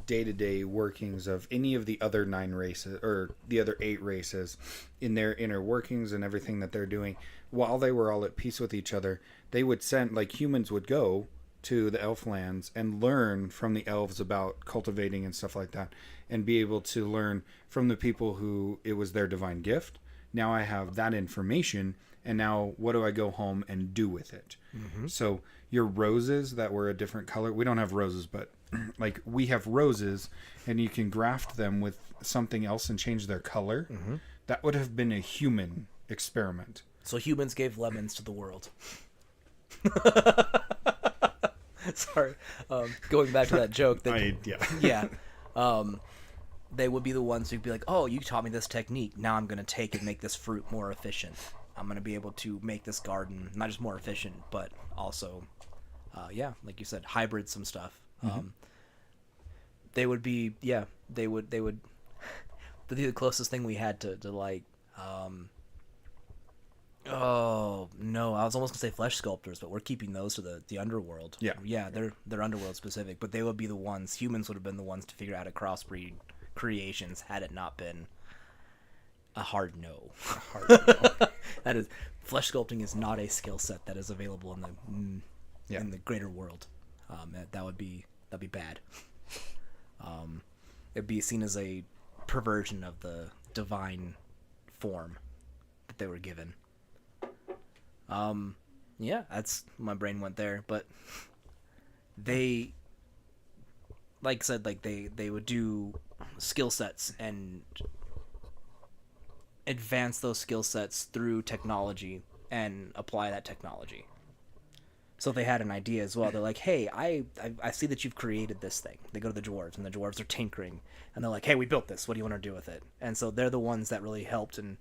B: day-to-day workings of any of the other 9 races or the other 8 races in their inner workings and everything that they're doing, while they were all at peace with each other, they would send, like humans would go to the elf lands and learn from the elves about cultivating and stuff like that, and be able to learn from the people who it was their divine gift. Now I have that information, and now what do I go home and do with it? Mm-hmm. So your roses that were a different color, we don't have roses, but like we have roses, and you can graft them with something else and change their color. Mm-hmm. That would have been a human experiment.
A: So humans gave lemons to the world. Sorry. Going back to that joke. Yeah. They would be the ones who'd be like, oh, you taught me this technique. Now I'm going to take and make this fruit more efficient. I'm going to be able to make this garden not just more efficient, but also, like you said, hybrid some stuff. Mm-hmm. They would be, they would the closest thing we had to like, oh no, I was almost gonna say flesh sculptors, but we're keeping those to the underworld. Yeah, they're underworld specific, but they would be the ones. Humans would have been the ones to figure out how to crossbreed creations had it not been a hard no. That is, flesh sculpting is not a skill set that is available in the greater world. That'd be bad. It'd be seen as a perversion of the divine form that they were given. That's my brain went there, but they, like I said, like they would do skill sets and advance those skill sets through technology and apply that technology. So if they had an idea as well, they're like, hey, I see that you've created this thing. They go to the dwarves, and the dwarves are tinkering, and they're like, hey, we built this. What do you want to do with it? And so they're the ones that really helped and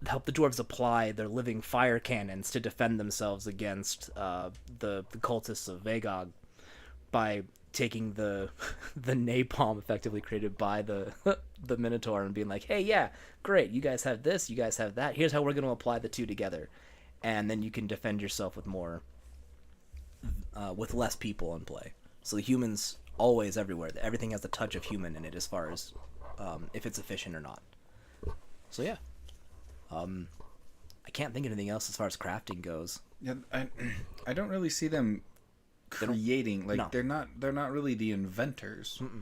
A: help the dwarves apply their living fire cannons to defend themselves against the cultists of Vagog by taking the napalm effectively created by the Minotaur and being like, hey, yeah, great, you guys have this, you guys have that, here's how we're going to apply the two together, and then you can defend yourself with more with less people in play. So the humans always everywhere, everything has a touch of human in it as far as if it's efficient or not. So yeah, I can't think of anything else as far as crafting goes.
B: Yeah, I don't really see them creating, like, no. they're not really the inventors. Mm-mm.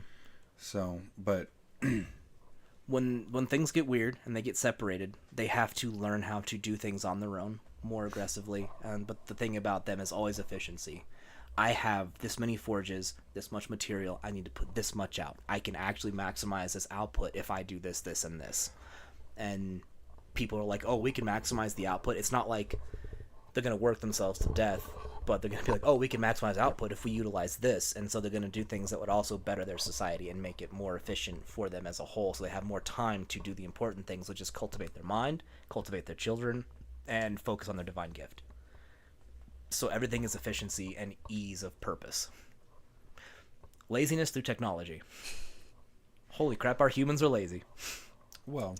B: So, but
A: when things get weird and they get separated, they have to learn how to do things on their own more aggressively. But the thing about them is always efficiency. I have this many forges, this much material, I need to put this much out. I can actually maximize this output if I do this, this, and this. And people are like, oh, we can maximize the output. It's not like they're going to work themselves to death, but they're going to be like, oh, we can maximize output if we utilize this. And so they're going to do things that would also better their society and make it more efficient for them as a whole, so they have more time to do the important things, which is cultivate their mind, cultivate their children, and focus on their divine gift. So everything is efficiency and ease of purpose. Laziness through technology. Holy crap, our humans are lazy.
B: Well,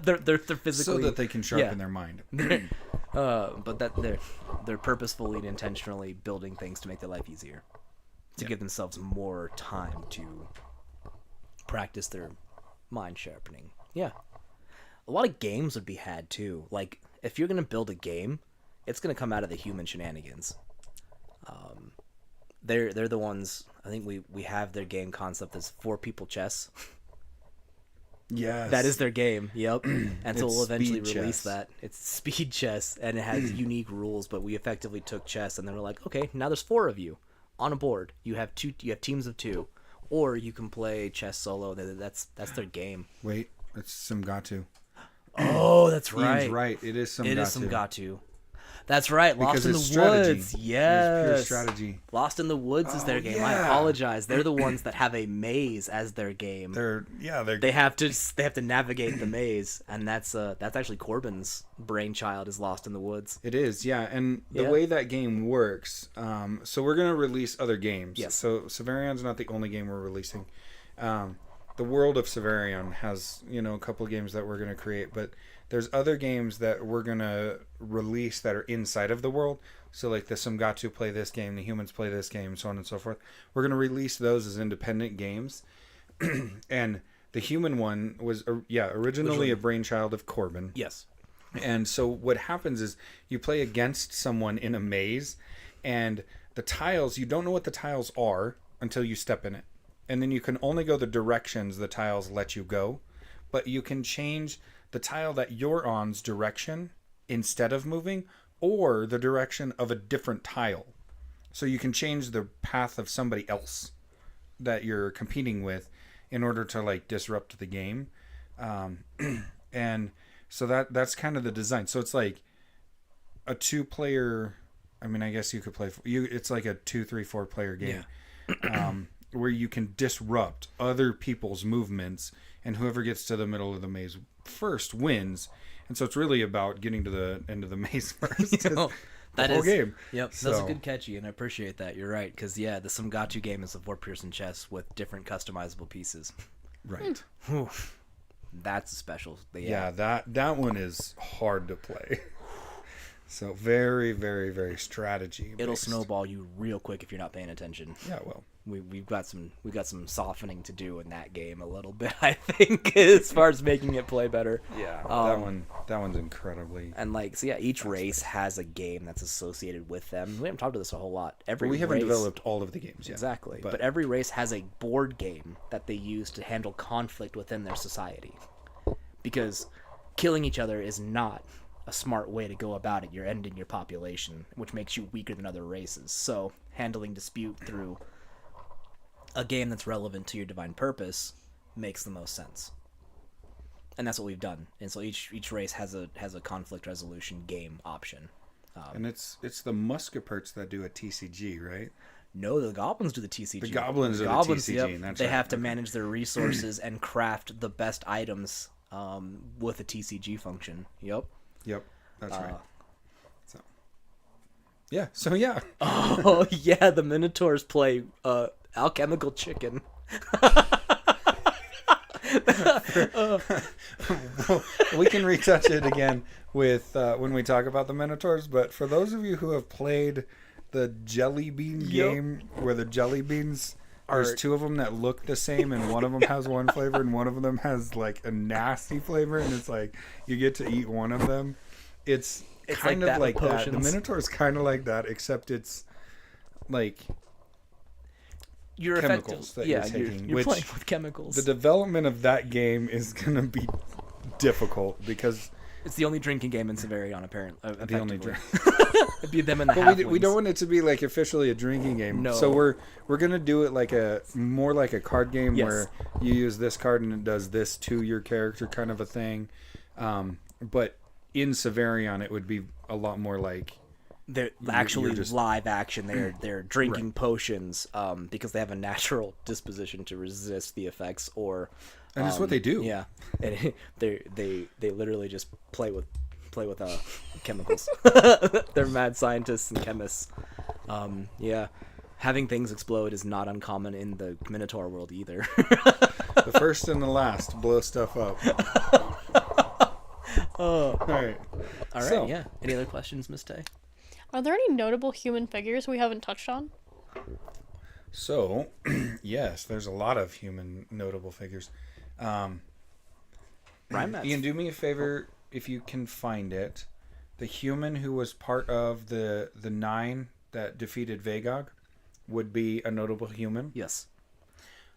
A: they're physically,
B: so that they can sharpen their mind.
A: But that they're purposefully and intentionally building things to make their life easier. to give themselves more time to practice their mind sharpening. Yeah. A lot of games would be had too. Like, if you're gonna build a game, it's gonna come out of the human shenanigans. They're the ones. I think we have their game concept as 4-people chess.
B: Yes.
A: That is their game. Yep. And so
B: It's
A: we'll eventually
B: speed
A: release
B: chess.
A: that. It's speed chess, and it has unique rules. But we effectively took chess, and then we're like, okay, now there's 4 of you on a board. You have teams of 2, or you can play chess solo. That's their game.
B: Wait, it's Samgatu.
A: Oh, that's right.
B: Ian's right. It is Samgatu.
A: It is Samgatu. That's right. Lost
B: Because
A: in the
B: it's strategy.
A: Woods.
B: It's
A: Yes.
B: pure strategy.
A: Lost in the Woods is their
B: Oh,
A: game. I
B: yeah.
A: apologize. They're the ones that have a maze as their game.
B: They're
A: They have to navigate the maze, and that's actually Corbin's brainchild is Lost in the Woods.
B: It is, yeah. And the
A: Yeah.
B: way that game works, so we're going to release other games.
A: Yes.
B: So Severion's not the only game we're releasing. The world of Severion has, a couple of games that we're going to create, but there's other games that we're going to release that are inside of the world. So like the Samgatu play this game, the humans play this game, so on and so forth. We're going to release those as independent games. And the human one was, originally a brainchild of Corbin.
A: Yes.
B: And so what happens is you play against someone in a maze, and the tiles, you don't know what the tiles are until you step in it. And then you can only go the directions the tiles let you go, but you can change the tile that you're on's direction instead of moving, or the direction of a different tile. So you can change the path of somebody else that you're competing with in order to like disrupt the game. And so that's kind of the design. So it's like a 2-player. I mean, I guess you could play. It's like a 2, 3, 4-player game, where you can disrupt other people's movements, and whoever gets to the middle of the maze first wins. And so it's really about getting to the end of the maze first.
A: That
B: whole
A: is
B: game.
A: Yep, that's
B: So-
A: a good catchy, and I appreciate that. You're right, because the Samgatu game is a 4-person chess with different customizable pieces.
B: Right.
A: Whew. That's a special.
B: Yeah, that one is hard to play. So very, very, very strategy.
A: It'll
B: based.
A: snowball you real quick if you're not paying attention.
B: Yeah, well,
A: We've got some softening to do in that game a little bit, I think, as far as making it play better.
B: yeah, that one's incredibly.
A: And each race has a game that's associated with them. We haven't talked about this a whole lot.
B: But we haven't developed all of the games yet.
A: Exactly.
B: But-
A: But every race has a board game that they use to handle conflict within their society. Because killing each other is not a smart way to go about it. You're ending your population, which makes you weaker than other races. So handling dispute through a game that's relevant to your divine purpose makes the most sense. And that's what we've done. And so each race has a conflict resolution game option.
B: And it's the Muskeperts that do a TCG, right?
A: No, the goblins do the TCG.
B: The goblins do the TCG, that's
A: they
B: right,
A: have to
B: okay.
A: manage their resources and craft the best items with a TCG function. Yep.
B: Yep, that's right. So, yeah. So yeah.
A: Oh yeah, the Minotaurs play alchemical chicken.
B: We can retouch it again with when we talk about the Minotaurs. But for those of you who have played the jelly bean game, where the jelly beans, there's 2 of them that look the same, and one of them has one flavor, and one of them has like a nasty flavor, and it's like you get to eat one of them. It's kind
A: like
B: of
A: that
B: like
A: with
B: that. The
A: potions.
B: Minotaur is kind of like that, except it's like
A: You're
B: chemicals that
A: effective.
B: you're
A: Yeah,
B: taking,
A: you're
B: which
A: playing with chemicals.
B: the development of that game is going to be difficult because
A: It's the only drinking game in Severion, apparently.
B: the only
A: It'd be them in the
B: But we
A: halflings.
B: don't want it to be like officially a drinking game.
A: No.
B: So we're gonna do it like more like a card game
A: Yes.
B: where you use this card and it does this to your character, kind of a thing. But in Severion, it would be a lot more like
A: They're
B: you're
A: actually
B: just-
A: live action. They're drinking potions because they have a natural disposition to resist the effects, or
B: and it's what they do.
A: yeah, and they literally just play with chemicals. They're mad scientists and chemists. Yeah, having things explode is not uncommon in the Minotaur world either.
B: The first and the last blow stuff up. All right.
A: All right,
B: So-
A: yeah. Any other questions, Miss Tay?
C: Are there any notable human figures we haven't touched on?
B: So, yes, there's a lot of human notable figures.
A: Rhymat's
B: Ian, do me a favor if you can find it. The human who was part of the 9 that defeated Vagog would be a notable human.
A: yes,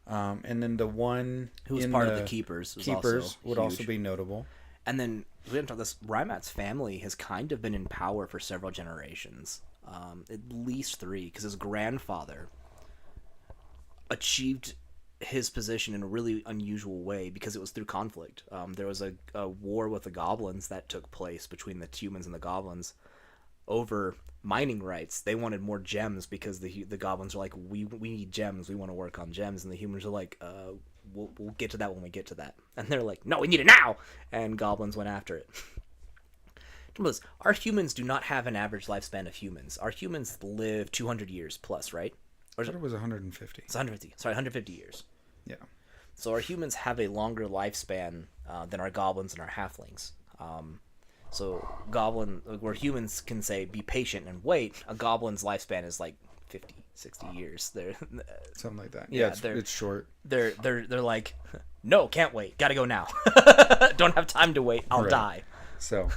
B: And then the one
A: who was
B: in
A: part of the Keepers. Was
B: Keepers
A: also
B: would
A: huge.
B: also be notable.
A: And then we didn't talk this. Rymat's family has kind of been in power for several generations, at least 3, because his grandfather achieved his position in a really unusual way because it was through conflict. There was a war with the goblins that took place between the humans and the goblins over mining rights. They wanted more gems because the goblins are like, we need gems. We want to work on gems, and the humans are like, we'll get to that when we get to that. And they're like, no, we need it now. And goblins went after it. Remember this, our humans do not have an average lifespan of humans. Our humans live 200 years plus, right? Or
B: I
A: is
B: thought it was 150.
A: It's 150. Sorry, 150 years.
B: Yeah.
A: So our humans have a longer lifespan than our goblins and our halflings. So where humans can say be patient and wait, a goblin's lifespan is like 50, 60 years. They're
B: Something like that.
A: Yeah,
B: Yeah, it's short.
A: they're like, no, can't wait, gotta go now. Don't have time to wait. I'll
B: Right.
A: die.
B: So,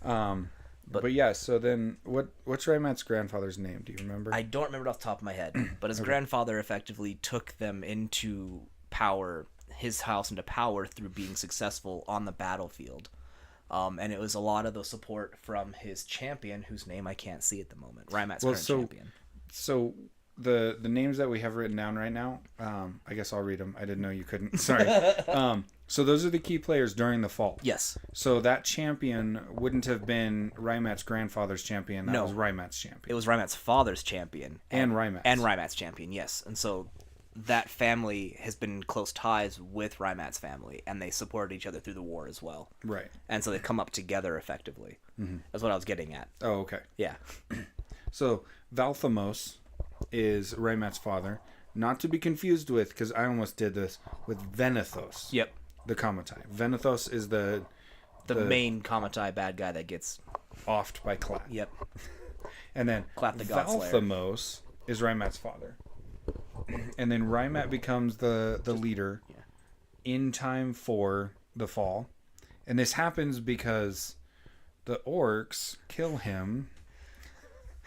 B: but yeah. So then, what's Raymat's grandfather's name? Do you remember?
A: I don't remember it off the top of my head, but his grandfather effectively took them into power, his house into power through being successful on the battlefield. And it was a lot of the support from his champion, whose name I can't see at the moment. Rymat's current champion.
B: So the names that we have written down right now, I guess I'll read them. I didn't know you couldn't. Sorry. So those are the key players during the fall.
A: Yes.
B: So that champion wouldn't have been Rymat's grandfather's champion. That
A: No.
B: was Rymat's champion.
A: It was Rymat's father's champion.
B: And Rymat's.
A: And Rymat's champion, yes. And so that family has been in close ties with Rymat's family, and they supported each other through the war as well.
B: Right.
A: And so they've come up together effectively. Mm-hmm. That's what I was getting at.
B: Oh, okay.
A: Yeah.
B: So Valthamos is Rymat's father, not to be confused with, because I almost did this, with Venethos.
A: Yep.
B: The Kamatai. Venethos is the
A: The main Kamatai bad guy that gets...
B: offed by Clat.
A: Yep.
B: And then
A: Clat the Godslayer.
B: Valthamos is Rymat's father. And then Rymat becomes the leader in time for the fall. And this happens because the orcs kill him.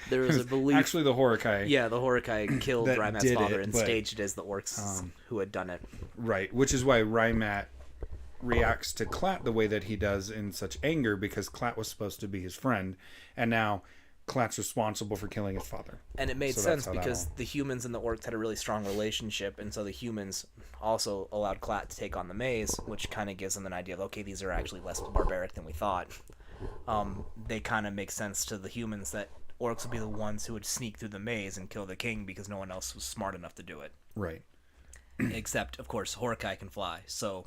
A: There was a belief...
B: Actually, the Horakai.
A: Yeah, the Horakai killed
B: That
A: Rymat's
B: did
A: father
B: it,
A: and
B: but,
A: staged it as the orcs who had done it.
B: Right, which is why Rymat reacts to Clat the way that he does in such anger, because Clat was supposed to be his friend, and now Clat's responsible for killing his father.
A: And it made
B: So
A: sense
B: that's how that
A: because
B: all-
A: the humans and the orcs had a really strong relationship, and so the humans also allowed Clat to take on the maze, which kind of gives them an idea of, okay, these are actually less barbaric than we thought. They kind of make sense to the humans that orcs would be the ones who would sneak through the maze and kill the king because no one else was smart enough to do it.
B: Right.
A: Except, of course, Horakai can fly, so...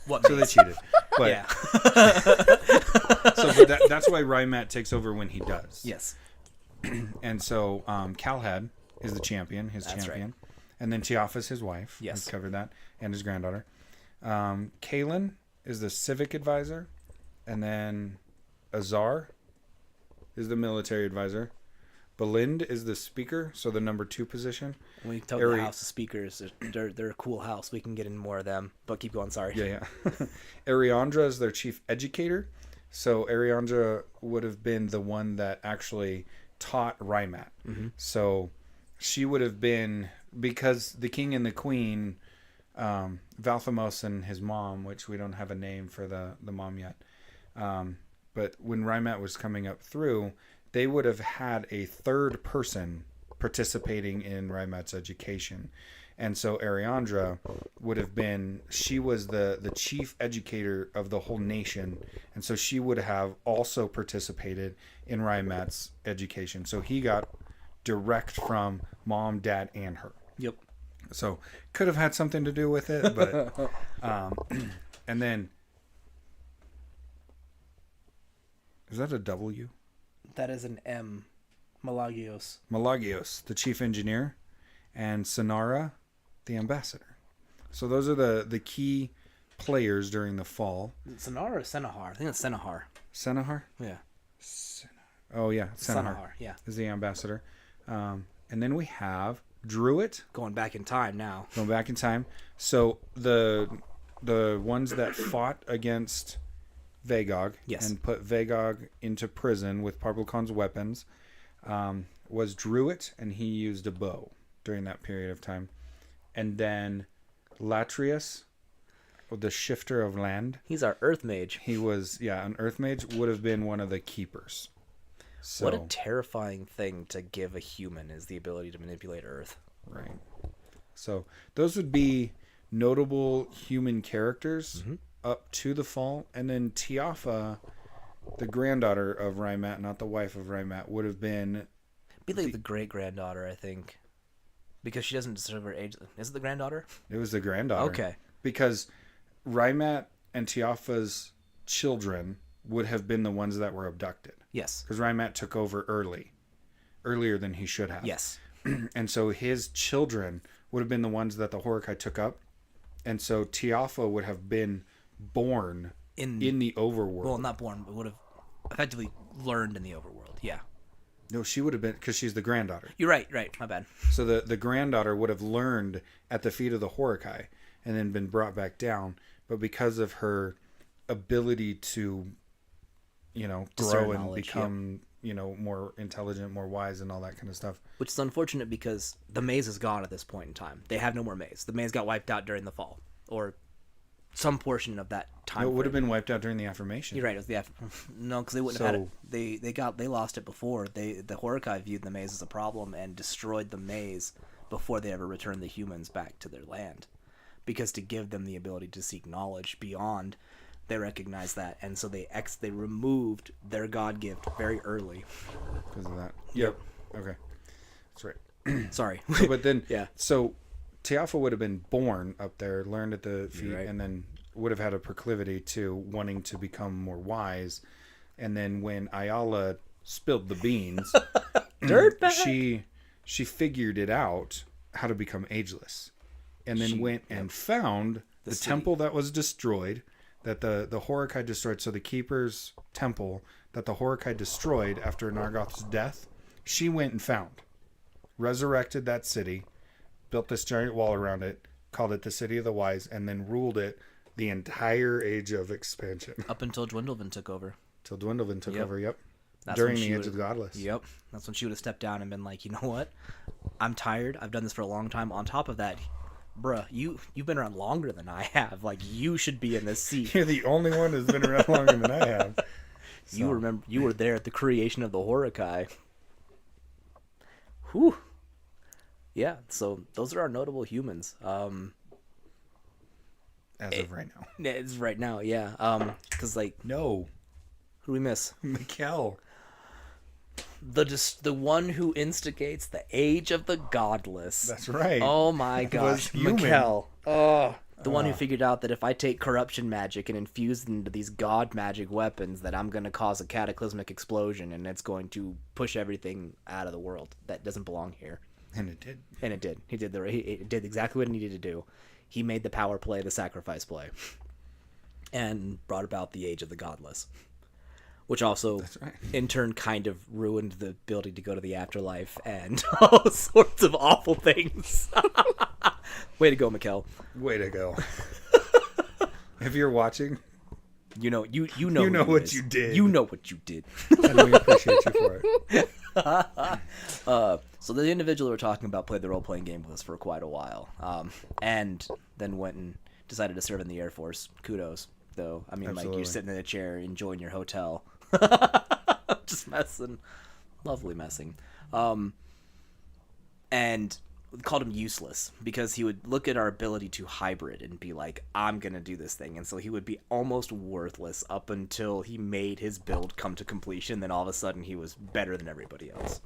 A: What
B: So they
A: maze?
B: cheated. But,
A: Yeah.
B: but that's why Rymat takes over when he does.
A: Yes.
B: And so Calhad is the champion, his
A: That's
B: champion. And then Chiafa's his wife.
A: Yes.
B: We've covered that. And his granddaughter. Kalen is the civic advisor. And then Azar is the military advisor. Belind is the speaker, so the number 2 position.
A: When we talk about the House of Speakers, they're a cool house. We can get into more of them, but keep going, sorry.
B: Yeah. Ariandra is their chief educator. So Ariandra would have been the one that actually taught Rymat.
A: Mm-hmm.
B: So she would have been, because the king and the queen, Valthamos and his mom, which we don't have a name for the mom yet, but when Rymat was coming up through, they would have had a third person participating in Rymat's education. And so Ariandra would have been, she was the chief educator of the whole nation. And so she would have also participated in Rymat's education. So he got direct from mom, dad, and her.
A: Yep.
B: So could have had something to do with it, but and then is that a W?
A: That is an M. Malagios.
B: Malagios, the chief engineer, and Sonara, the ambassador. So those are the key players during the fall.
A: Senahar or Senahar? I think it's Senahar.
B: Senahar?
A: Yeah.
B: Oh yeah, Senahar
A: Senahar, yeah.
B: is the ambassador. And then we have Druid.
A: Going back in time now.
B: Going back in time. So the ones that fought against Vagog
A: Yes.
B: and put Vagog into prison with Parvulcon's weapons was Druid, and he used a bow during that period of time. And then Latrius, the shifter of land.
A: He's our Earth Mage.
B: He was, an Earth Mage would have been one of the keepers. So,
A: What a terrifying thing to give a human is the ability to manipulate Earth.
B: right. So those would be notable human characters up to the fall. And then Tiafa, the granddaughter of Raimat, not the wife of Raimat, would have been...
A: Be like the great granddaughter, I think. Because she doesn't deserve her age. Is it the granddaughter?
B: It was the granddaughter.
A: Okay.
B: Because Raimat and Tiafa's children would have been the ones that were abducted.
A: Yes.
B: Because Raimat took over earlier than he should have.
A: Yes.
B: And so his children would have been the ones that the Horakai took up. And so Tiafa would have been born in the overworld.
A: Well, not born, but would have effectively learned in the overworld. Yeah.
B: No, she would have been, because she's the granddaughter.
A: You're right. My bad.
B: So the granddaughter would have learned at the feet of the Horakai and then been brought back down. But because of her ability to,
A: Discern
B: grow and
A: knowledge,
B: become, more intelligent, more wise and all that kind of stuff.
A: Which is unfortunate because the maze is gone at this point in time. They have no more maze. The maze got wiped out during the fall. Or some portion of that time.
B: No, it would have
A: frame.
B: been wiped out during the affirmation.
A: You're right. It was no, because they wouldn't have had it. They lost it before. The Horakai viewed the maze as a problem and destroyed the maze before they ever returned the humans back to their land, because to give them the ability to seek knowledge beyond, they recognized that, and so they removed their god gift very early.
B: Because of that. Yep. Okay. That's right.
A: Sorry.
B: So, but then,
A: Yeah.
B: So Tiafa would have been born up there, learned at the feet,
A: right.
B: and then would have had a proclivity to wanting to become more wise. And then when Ayala spilled the beans,
A: Dirtbag!
B: she figured it out how to become ageless, and then went and found the
A: city.
B: temple that was destroyed, that the Horakai destroyed. So the Keeper's temple that the Horakai destroyed after Nargoth's death, she went and found, resurrected that city, built this giant wall around it, called it the City of the Wise, and then ruled it the entire age of expansion
A: Up until Dwindlevan took over.
B: till Dwindlevan took
A: Yep.
B: over. Yep.
A: That's
B: During
A: when
B: the
A: she
B: Age
A: would've-
B: of the Godless.
A: Yep. That's when she would have stepped down and been like, you know what? I'm tired. I've done this for a long time. On top of that, bruh, you've been around longer than I have. Like, you should be in this seat.
B: You're the only one who's been around longer than I have.
A: You
B: So,
A: remember, you were there at the creation of the Horakai. Whew. Yeah, so those are our notable humans.
B: as of right now.
A: It's right now, yeah. Because, like,
B: No.
A: who do we miss?
B: Mikkel.
A: The one who instigates the Age of the Godless.
B: That's right.
A: Oh my gosh,
B: human.
A: Mikkel. Oh, the one who figured out that if I take corruption magic and infuse it into these god magic weapons, that I'm going to cause a cataclysmic explosion and it's going to push everything out of the world that doesn't belong here.
B: And it did.
A: And it did. He did exactly what he needed to do. He made the power play the sacrifice play, and brought about the Age of the Godless, which also,
B: right.
A: in turn, kind of ruined the ability to go to the afterlife and all sorts of awful things. Way to go, Mikkel.
B: Way to go. If you're watching,
A: You know
B: You
A: who
B: know
A: it
B: what
A: is.
B: you did.
A: You know what you did.
B: and we appreciate you for it.
A: So the individual we're talking about played the role-playing game with us for quite a while, and then went and decided to serve in the Air Force. Kudos, though. I mean, like,
B: Absolutely.
A: you're sitting in a chair enjoying your hotel, just messing, lovely messing, and we called him useless because he would look at our ability to hybrid and be like, I'm gonna do this thing, and so he would be almost worthless up until he made his build come to completion. Then all of a sudden he was better than everybody else.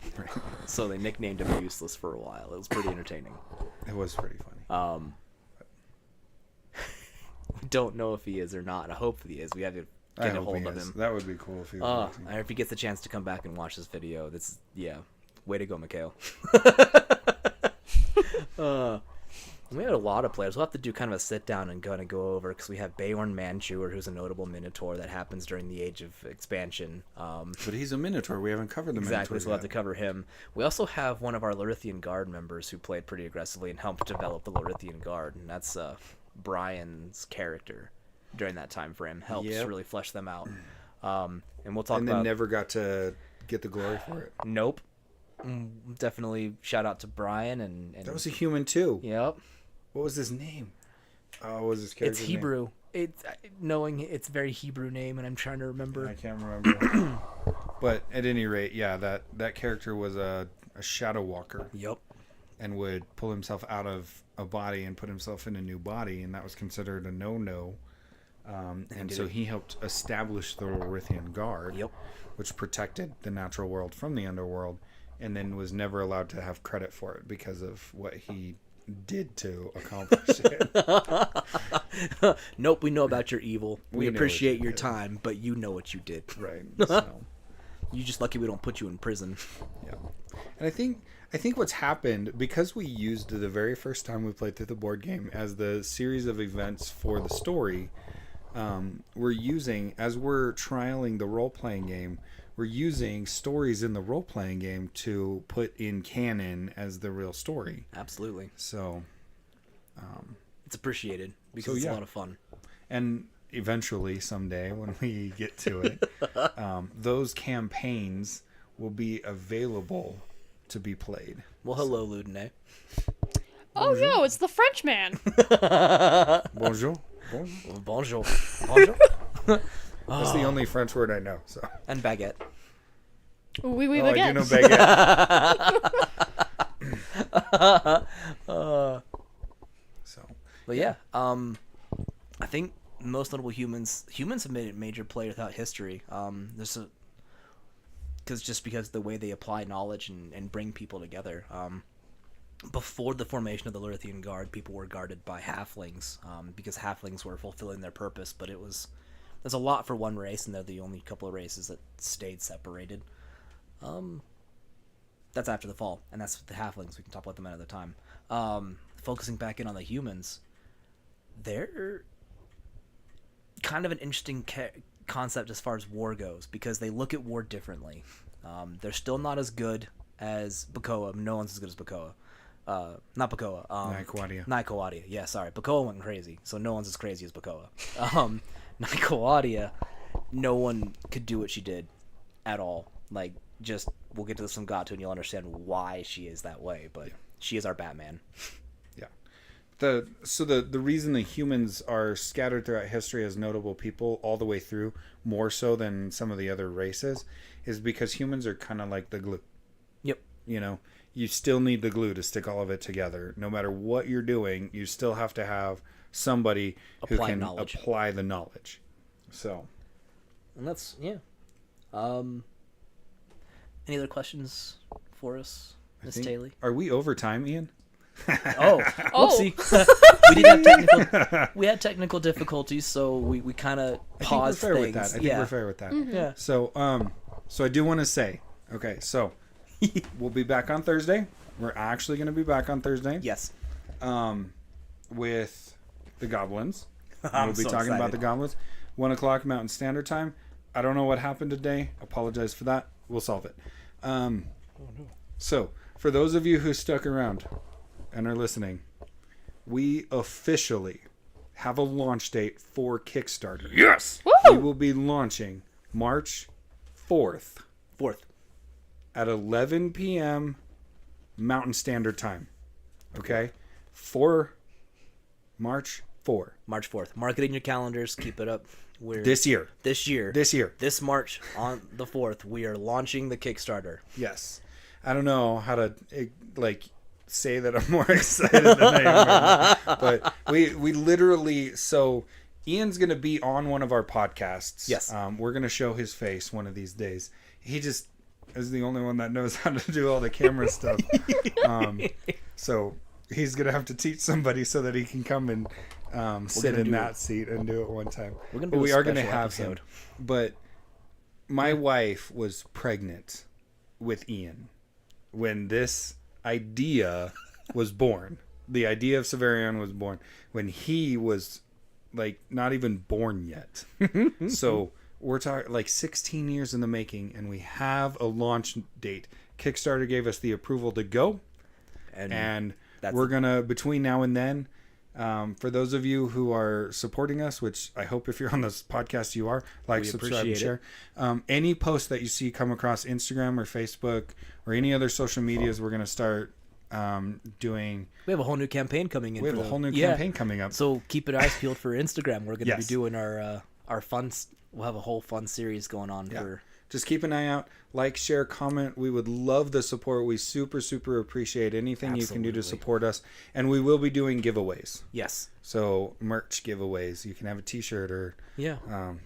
A: So they nicknamed him useless for a while. It was pretty entertaining.
B: It was pretty funny.
A: We don't know if he is or not. I hope he is. We have to
B: I
A: get a
B: hope
A: hold
B: he
A: of
B: is.
A: him.
B: That would be cool if he was watching.
A: If he gets the chance to come back and watch this video, way to go, Mikhail. We had a lot of players. We'll have to do kind of a sit down and go over because we have Beorn Manchuer, who's a notable Minotaur that happens during the Age of Expansion.
B: But he's a Minotaur. We haven't covered the
A: Exactly,
B: Minotaur
A: so we'll have to
B: yet.
A: cover him. We also have one of our Lorithian Guard members who played pretty aggressively and helped develop the Lorithian Guard, and that's Brian's character during that time frame. Helps
B: Yep.
A: really flesh them out. And we'll talk
B: And
A: about...
B: then never got to get the glory for it.
A: Nope. Definitely shout out to Brian and
B: That was a human too.
A: Yep.
B: What was his name? What was his
A: It's
B: character's name?
A: Hebrew. It's knowing it's a very Hebrew name, and I'm trying to remember.
B: I can't remember. But at any rate, yeah, that character was a shadow walker
A: Yep.
B: and would pull himself out of a body and put himself in a new body, and that was considered a no-no. And
A: did
B: so
A: it.
B: he helped establish the Lorithian Guard,
A: Yep.
B: which protected the natural world from the underworld, and then was never allowed to have credit for it because of what he did to accomplish it.
A: Nope, we know about your evil.
B: We
A: We
B: know what
A: appreciate
B: you
A: your
B: did.
A: time, but you know what you did.
B: Right. So,
A: You just lucky we don't put you in prison.
B: yeah. And I think what's happened, because we used the very first time we played through the board game as the series of events for the story, we're using, as we're trialing the role-playing game, we're using stories in the role-playing game to put in canon as the real story.
A: Absolutely.
B: So,
A: It's appreciated because
B: So,
A: it's
B: yeah.
A: a lot of fun.
B: and eventually someday when we get to it, those campaigns will be available to be played.
A: Well, hello, Ludene.
C: Oh no, it's the Frenchman.
B: Bonjour.
A: Bonjour. Bonjour.
B: That's the only French word I know. So.
A: And baguette.
C: Oui, oui,
B: Oh, I do
C: baguette.
B: know baguette. So,
A: But yeah, I think most notable humans have made it major player throughout history. Because the way they apply knowledge and bring people together. Before the formation of the Lorithian Guard, people were guarded by halflings because halflings were fulfilling their purpose. But there's a lot for one race, and they're the only couple of races that stayed separated. That's after the fall, and that's the halflings. We can talk about them another time. Focusing back in on the humans, they're kind of an interesting concept as far as war goes because they look at war differently. They're still not as good as Bacoa. No one's as good as Bacoa. Not Bacoa.
B: Nyquadia.
A: Nyquadia. Yeah, sorry. Bacoa went crazy, so no one's as crazy as Bacoa. Nyquadia, no one could do what she did at all. Like, just, we'll get to this from Gato and you'll understand why she is that way, but she is our Batman.
B: yeah. The reason the humans are scattered throughout history as notable people all the way through, more so than some of the other races, is because humans are kind of like the glue.
A: Yep.
B: You know, you still need the glue to stick all of it together. No matter what you're doing, you still have to have somebody who
A: Apply
B: can
A: knowledge.
B: apply the knowledge. So,
A: And that's, yeah. Any other questions for us, Miss Taylor?
B: are we over time, Ian?
A: Oh,
C: Oh.
A: we had technical difficulties, so we kind of paused
B: I think we're fair
A: things.
B: with that. I think we're fair with that.
A: Yeah.
B: So I do want to say, okay, so we'll be back on Thursday. We're actually going to be back on Thursday.
A: Yes.
B: With the goblins.
A: I'm
B: We'll be
A: so
B: talking about
A: excited.
B: the goblins. 1 o'clock Mountain Standard Time. I don't know what happened today. Apologize for that. We'll solve it. So, for those of you who stuck around and are listening, we officially have a launch date for Kickstarter. Yes! We will be launching March 4th
A: Fourth.
B: at 11 p.m. Mountain Standard Time. Okay? For March 4.
A: March 4th. Mark it in your calendars. Keep it up. We're
B: This year.
A: this year.
B: This
A: March on the 4th, we are launching the Kickstarter.
B: Yes. I don't know how to say that I'm more excited than I am right now. But we literally, so Ian's going to be on one of our podcasts.
A: Yes.
B: We're going to show his face one of these days. He just is the only one that knows how to do all the camera stuff. So he's going to have to teach somebody so that he can come and sit
A: gonna
B: in
A: do
B: that
A: it.
B: seat and do it one time.
A: We're gonna
B: But
A: do
B: we
A: a
B: are going to
A: special
B: have him.
A: episode.
B: But my wife was pregnant with Ian when this idea was born. the idea of Severian was born when he was like not even born yet. So we're talking like 16 years in the making, and we have a launch date. Kickstarter gave us the approval to go, and
A: that's
B: we're gonna, between now and then, for those of you who are supporting us, which I hope if you're on this podcast you are, like,
A: We
B: subscribe, and
A: appreciate
B: share. Any post that you see come across Instagram or Facebook or any other social medias, we're gonna start doing.
A: We have a whole new campaign coming in.
B: We have
A: for
B: a
A: the-
B: whole new
A: yeah.
B: campaign coming up.
A: So keep your eyes peeled for Instagram. We're going to
B: Yes.
A: be doing our fun. We'll have a whole fun series going on
B: Yeah.
A: for.
B: Just keep an eye out. Like, share, comment. We would love the support. We super, super appreciate anything you can do to
A: Absolutely.
B: support us. And we will be doing giveaways.
A: Yes.
B: So merch giveaways. You can have a T-shirt or
A: Yeah.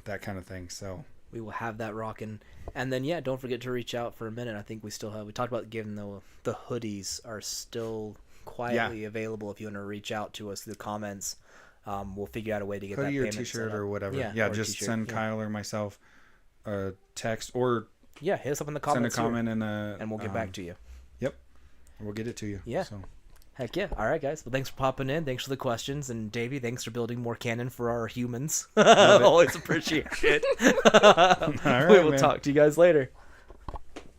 B: that kind of thing. So
A: We will have that rocking. And then yeah, don't forget to reach out for a minute. I think we still have. We talked about giving the hoodies are still quietly available if you want to reach out to us through the comments. We'll figure out a way to get that
B: hoodie or
A: payment set
B: T-shirt
A: up.
B: or whatever.
A: Yeah,
B: Yeah,
A: or a
B: just
A: t-shirt,
B: send
A: yeah.
B: Kyle or myself a text or
A: Yeah, hit us up in the
B: send a
A: comments here,
B: comment
A: and we'll get back to you.
B: Yep, we'll get it to you.
A: Yeah.
B: So
A: Heck yeah. All right, guys. Well, thanks for popping in. Thanks for the questions. And Davey, thanks for building more canon for our humans. Always appreciate it.
B: All right,
A: We will
B: man.
A: talk to you guys later.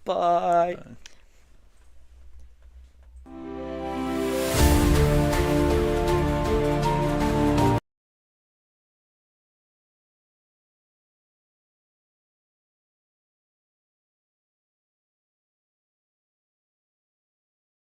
A: Bye.